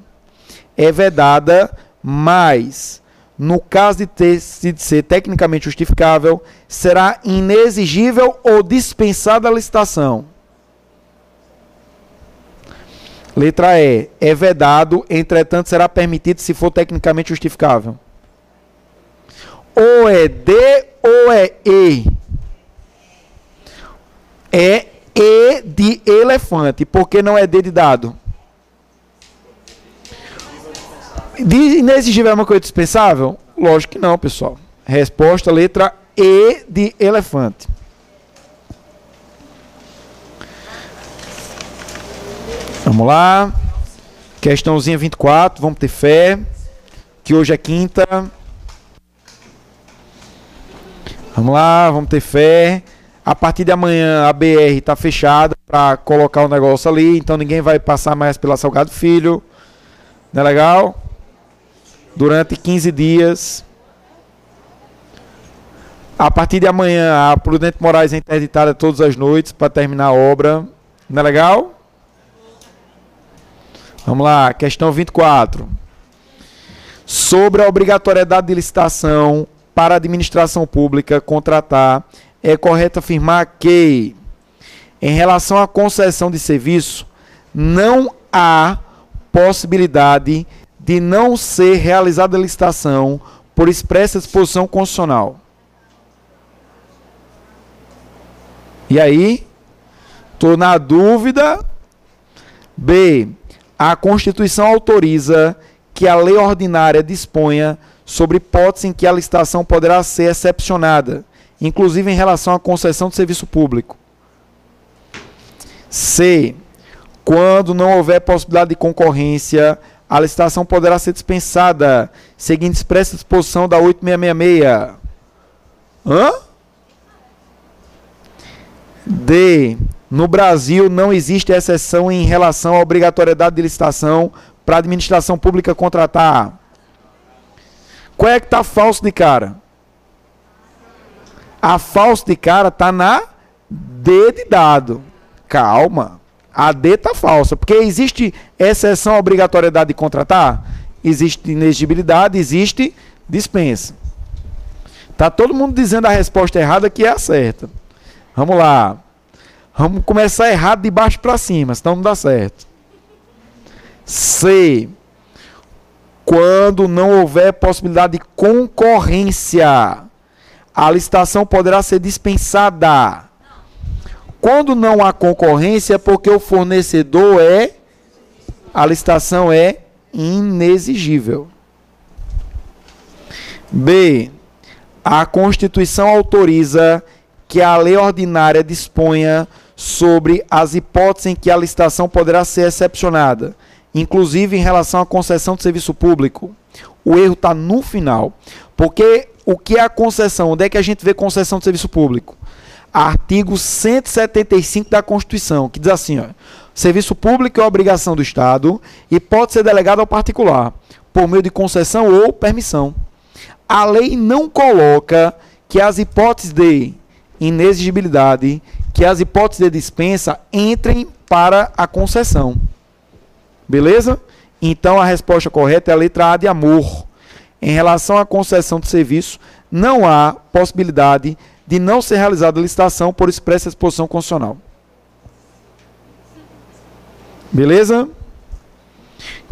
É vedada, mas, no caso de ser tecnicamente justificável, será inexigível ou dispensada a licitação. Letra E. É vedado, entretanto, será permitido se for tecnicamente justificável. Ou é D ou é E. É E de elefante. Por que não é D de dado? Inexigível é uma coisa dispensável? Lógico que não, pessoal. Resposta, letra E de elefante. Vamos lá. Questãozinha 24. Vamos ter fé. Que hoje é quinta. Vamos lá, vamos ter fé. A partir de amanhã a BR está fechada para colocar o negócio ali. Então ninguém vai passar mais pela Salgado Filho. Não é legal? Durante 15 dias. A partir de amanhã a Prudente Moraes é interditada todas as noites para terminar a obra. Não é legal? Vamos lá, questão 24. Sobre a obrigatoriedade de licitação para a administração pública contratar, é correto afirmar que, em relação à concessão de serviço, não há possibilidade de não ser realizada a licitação por expressa disposição constitucional. E aí? Estou na dúvida. B. A Constituição autoriza que a lei ordinária disponha sobre hipótese em que a licitação poderá ser excepcionada, inclusive em relação à concessão de serviço público. C. Quando não houver possibilidade de concorrência, a licitação poderá ser dispensada, seguindo expressa disposição da 8666. Hã? D. No Brasil, não existe exceção em relação à obrigatoriedade de licitação para a administração pública contratar. Qual é que está falso de cara? A falso de cara está na D de dado. Calma. A D está falsa. Porque existe exceção à obrigatoriedade de contratar? Existe inexigibilidade, existe dispensa. Está todo mundo dizendo a resposta errada que é a certa. Vamos lá. Vamos começar errado de baixo para cima, senão não dá certo. C. Quando não houver possibilidade de concorrência, a licitação poderá ser dispensada. Quando não há concorrência, é porque o fornecedor a licitação é inexigível. B. A Constituição autoriza que a lei ordinária disponha sobre as hipóteses em que a licitação poderá ser excepcionada, inclusive em relação à concessão de serviço público. O erro está no final. Porque o que é a concessão? Onde é que a gente vê concessão de serviço público? Artigo 175 da Constituição, que diz assim, ó, serviço público é obrigação do Estado e pode ser delegado ao particular, por meio de concessão ou permissão. A lei não coloca que as hipóteses de inexigibilidade, que as hipóteses de dispensa entrem para a concessão. Beleza? Então a resposta correta é a letra A de amor. Em relação à concessão de serviço, não há possibilidade de não ser realizada a licitação por expressa disposição constitucional. Beleza?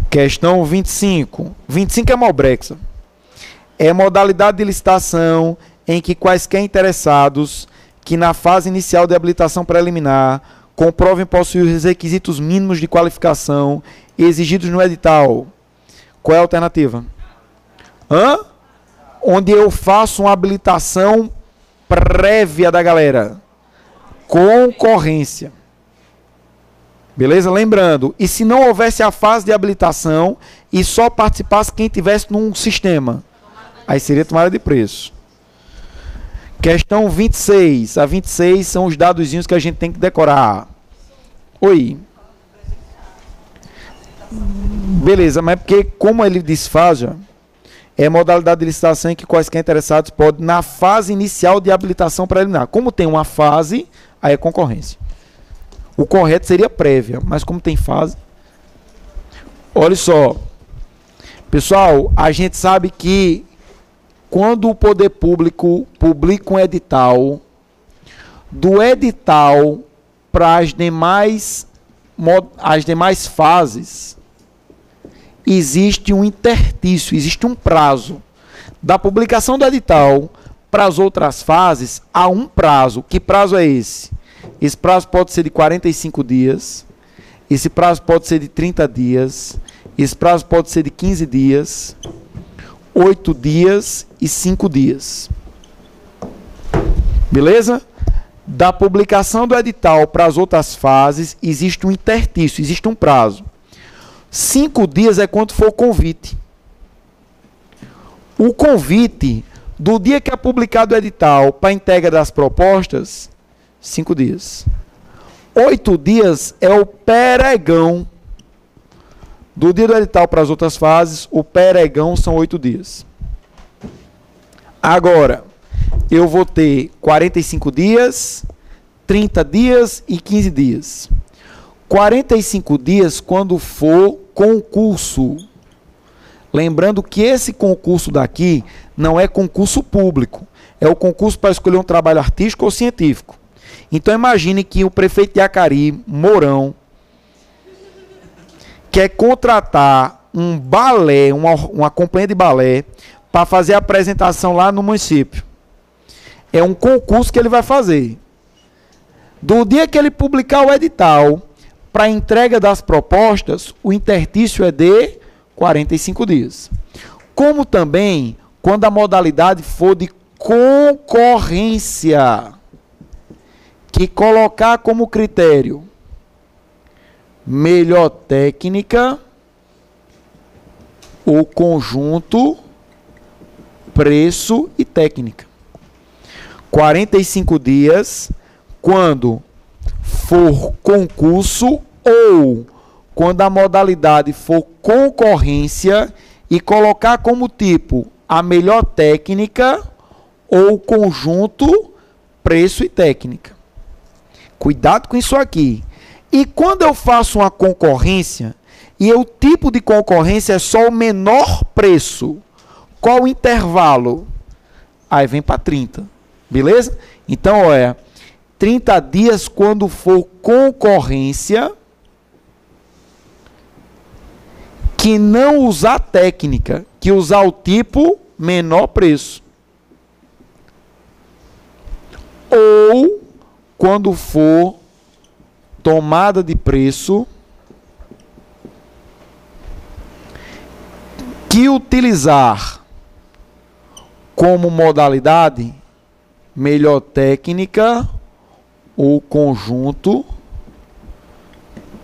Questão 25. 25 é Malbrexa. É modalidade de licitação em que quaisquer interessados que na fase inicial de habilitação preliminar comprovem possuir os requisitos mínimos de qualificação exigidos no edital. Qual é a alternativa? Hã? Onde eu faço uma habilitação prévia da galera. Concorrência. Beleza? Lembrando, e se não houvesse a fase de habilitação e só participasse quem tivesse num sistema? Aí seria tomada de preço. Questão 26. A 26 são os dadozinhos que a gente tem que decorar. Oi. Beleza, mas porque como ele desfaz, já, é modalidade de licitação em que quaisquer interessados podem, na fase inicial de habilitação preliminar. Como tem uma fase, aí é concorrência. O correto seria prévia, mas como tem fase... Olha só. Pessoal, a gente sabe que quando o poder público publica um edital, do edital para as demais fases, existe um interstício, existe um prazo. Da publicação do edital para as outras fases, há um prazo. Que prazo é esse? Esse prazo pode ser de 45 dias, esse prazo pode ser de 30 dias, esse prazo pode ser de 15 dias, 8 dias e 5 dias. Beleza? Da publicação do edital para as outras fases, existe um interstício, existe um prazo. 5 dias é quando for o convite. O convite, do dia que é publicado o edital para a entrega das propostas, 5 dias. 8 dias é o pregão. Do dia do edital para as outras fases, o pregão são 8 dias. Agora, eu vou ter 45 dias, 30 dias e 15 dias. 45 dias quando for concurso. Lembrando que esse concurso daqui não é concurso público. É o concurso para escolher um trabalho artístico ou científico. Então imagine que o prefeito de Acari, Mourão, quer contratar um balé, uma companhia de balé, para fazer a apresentação lá no município. É um concurso que ele vai fazer. Do dia que ele publicar o edital para a entrega das propostas, o interstício é de 45 dias. Como também, quando a modalidade for de concorrência, que colocar como critério melhor técnica, ou conjunto, preço e técnica. 45 dias quando for concurso ou quando a modalidade for concorrência e colocar como tipo a melhor técnica ou conjunto, preço e técnica. Cuidado com isso aqui. E quando eu faço uma concorrência e o tipo de concorrência é só o menor preço, qual o intervalo? Aí vem para 30. Beleza? Então, olha, 30 dias quando for concorrência que não usar técnica, que usar o tipo menor preço. Ou quando for tomada de preço que utilizar como modalidade melhor técnica ou conjunto,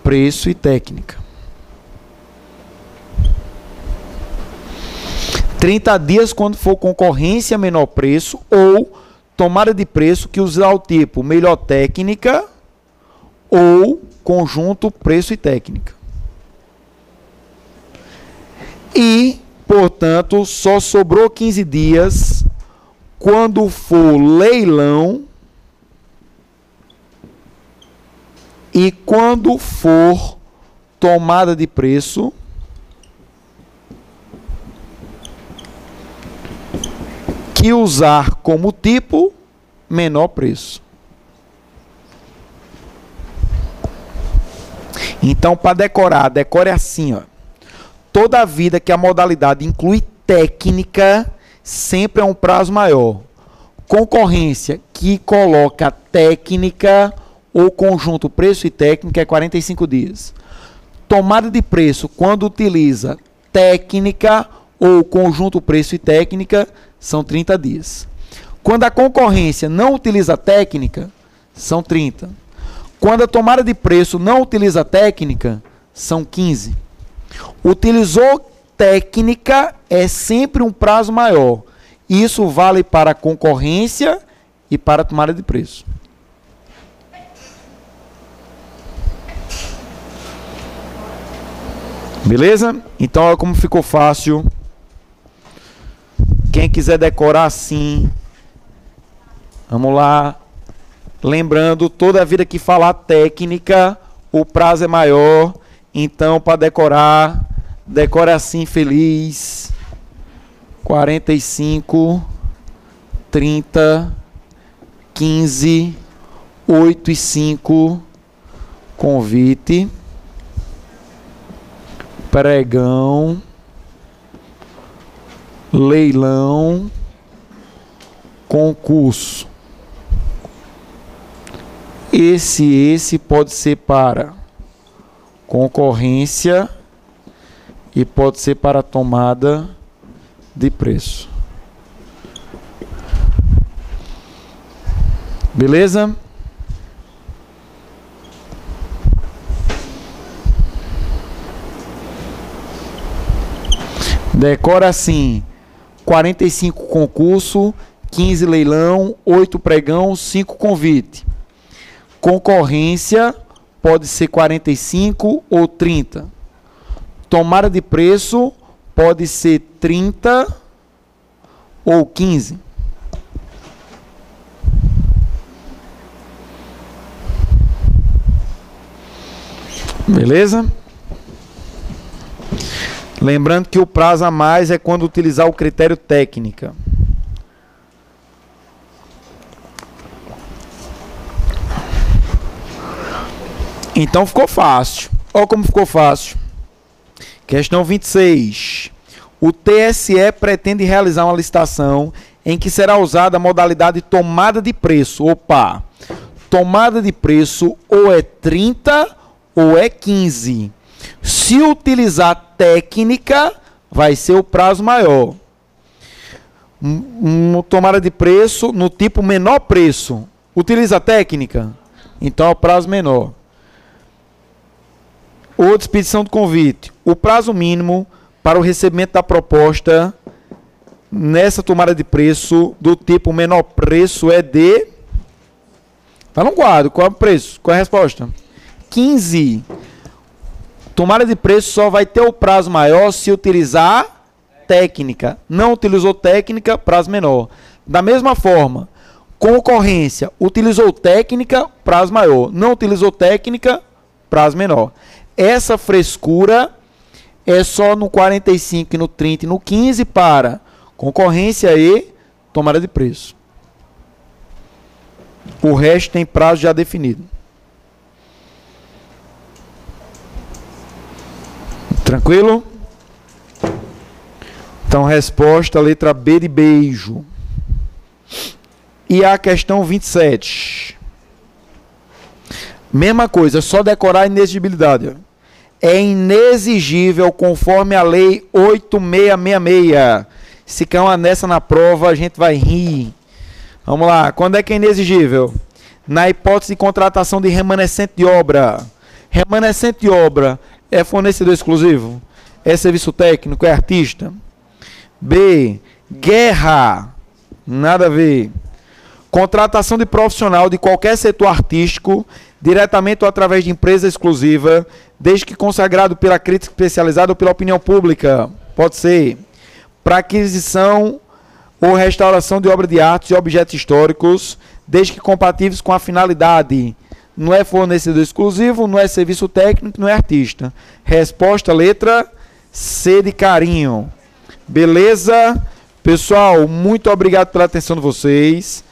preço e técnica. 30 dias quando for concorrência, menor preço, ou tomada de preço que usar o tipo melhor técnica ou conjunto, preço e técnica. E, portanto, só sobrou 15 dias quando for leilão e quando for tomada de preço que usar como tipo menor preço. Então, para decorar, decore assim, ó. Toda vida que a modalidade inclui técnica, sempre é um prazo maior. Concorrência que coloca técnica ou conjunto preço e técnica é 45 dias. Tomada de preço quando utiliza técnica ou conjunto preço e técnica são 30 dias. Quando a concorrência não utiliza técnica, são 30. Quando a tomada de preço não utiliza técnica, são 15. Utilizou técnica é sempre um prazo maior. Isso vale para a concorrência e para a tomada de preço. Beleza? Então, olha como ficou fácil. Quem quiser decorar assim, vamos lá. Lembrando, toda vida que falar técnica, o prazo é maior. Então, para decorar, decore assim, feliz. 45, 30, 15, 8 e 5, convite, pregão, leilão, concurso. Esse pode ser para concorrência e pode ser para tomada de preço. Beleza? Decora assim: 45 concurso, 15 leilão, 8 pregão, 5 convite. Concorrência pode ser 45 ou 30. Tomada de preço pode ser 30 ou 15. Beleza? Lembrando que o prazo a mais é quando utilizar o critério técnica. Então ficou fácil. Olha como ficou fácil. Questão 26. O TSE pretende realizar uma licitação em que será usada a modalidade tomada de preço. Opa! Tomada de preço ou é 30 ou é 15. Se utilizar técnica, vai ser o prazo maior. Tomada de preço no tipo menor preço. Utiliza técnica? Então é o prazo menor. Ou expedição do convite. O prazo mínimo para o recebimento da proposta nessa tomada de preço do tipo menor preço é de... Tá no quadro, qual é o preço? Qual é a resposta? 15. Tomada de preço só vai ter o prazo maior se utilizar técnica. Não utilizou técnica, prazo menor. Da mesma forma, concorrência, utilizou técnica, prazo maior. Não utilizou técnica, prazo menor. Essa frescura é só no 45, no 30 e no 15 para concorrência e tomada de preço. O resto tem prazo já definido. Tranquilo? Então, resposta, letra B de beijo. E a questão 27. Mesma coisa, só decorar a inexigibilidade. É inexigível conforme a lei 8666. Se cair uma nessa na prova, a gente vai rir. Vamos lá. Quando é que é inexigível? Na hipótese de contratação de remanescente de obra. Remanescente de obra é fornecedor exclusivo? É serviço técnico? É artista? B. Guerra. Nada a ver. Contratação de profissional de qualquer setor artístico, diretamente ou através de empresa exclusiva, desde que consagrado pela crítica especializada ou pela opinião pública. Pode ser. Para aquisição ou restauração de obras de arte e objetos históricos, desde que compatíveis com a finalidade. Não é fornecedor exclusivo, não é serviço técnico, não é artista. Resposta, letra C de carinho. Beleza? Pessoal, muito obrigado pela atenção de vocês.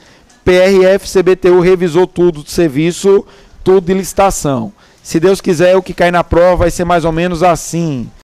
PRF CBTU revisou tudo de serviço, tudo de licitação. Se Deus quiser, o que cair na prova vai ser mais ou menos assim.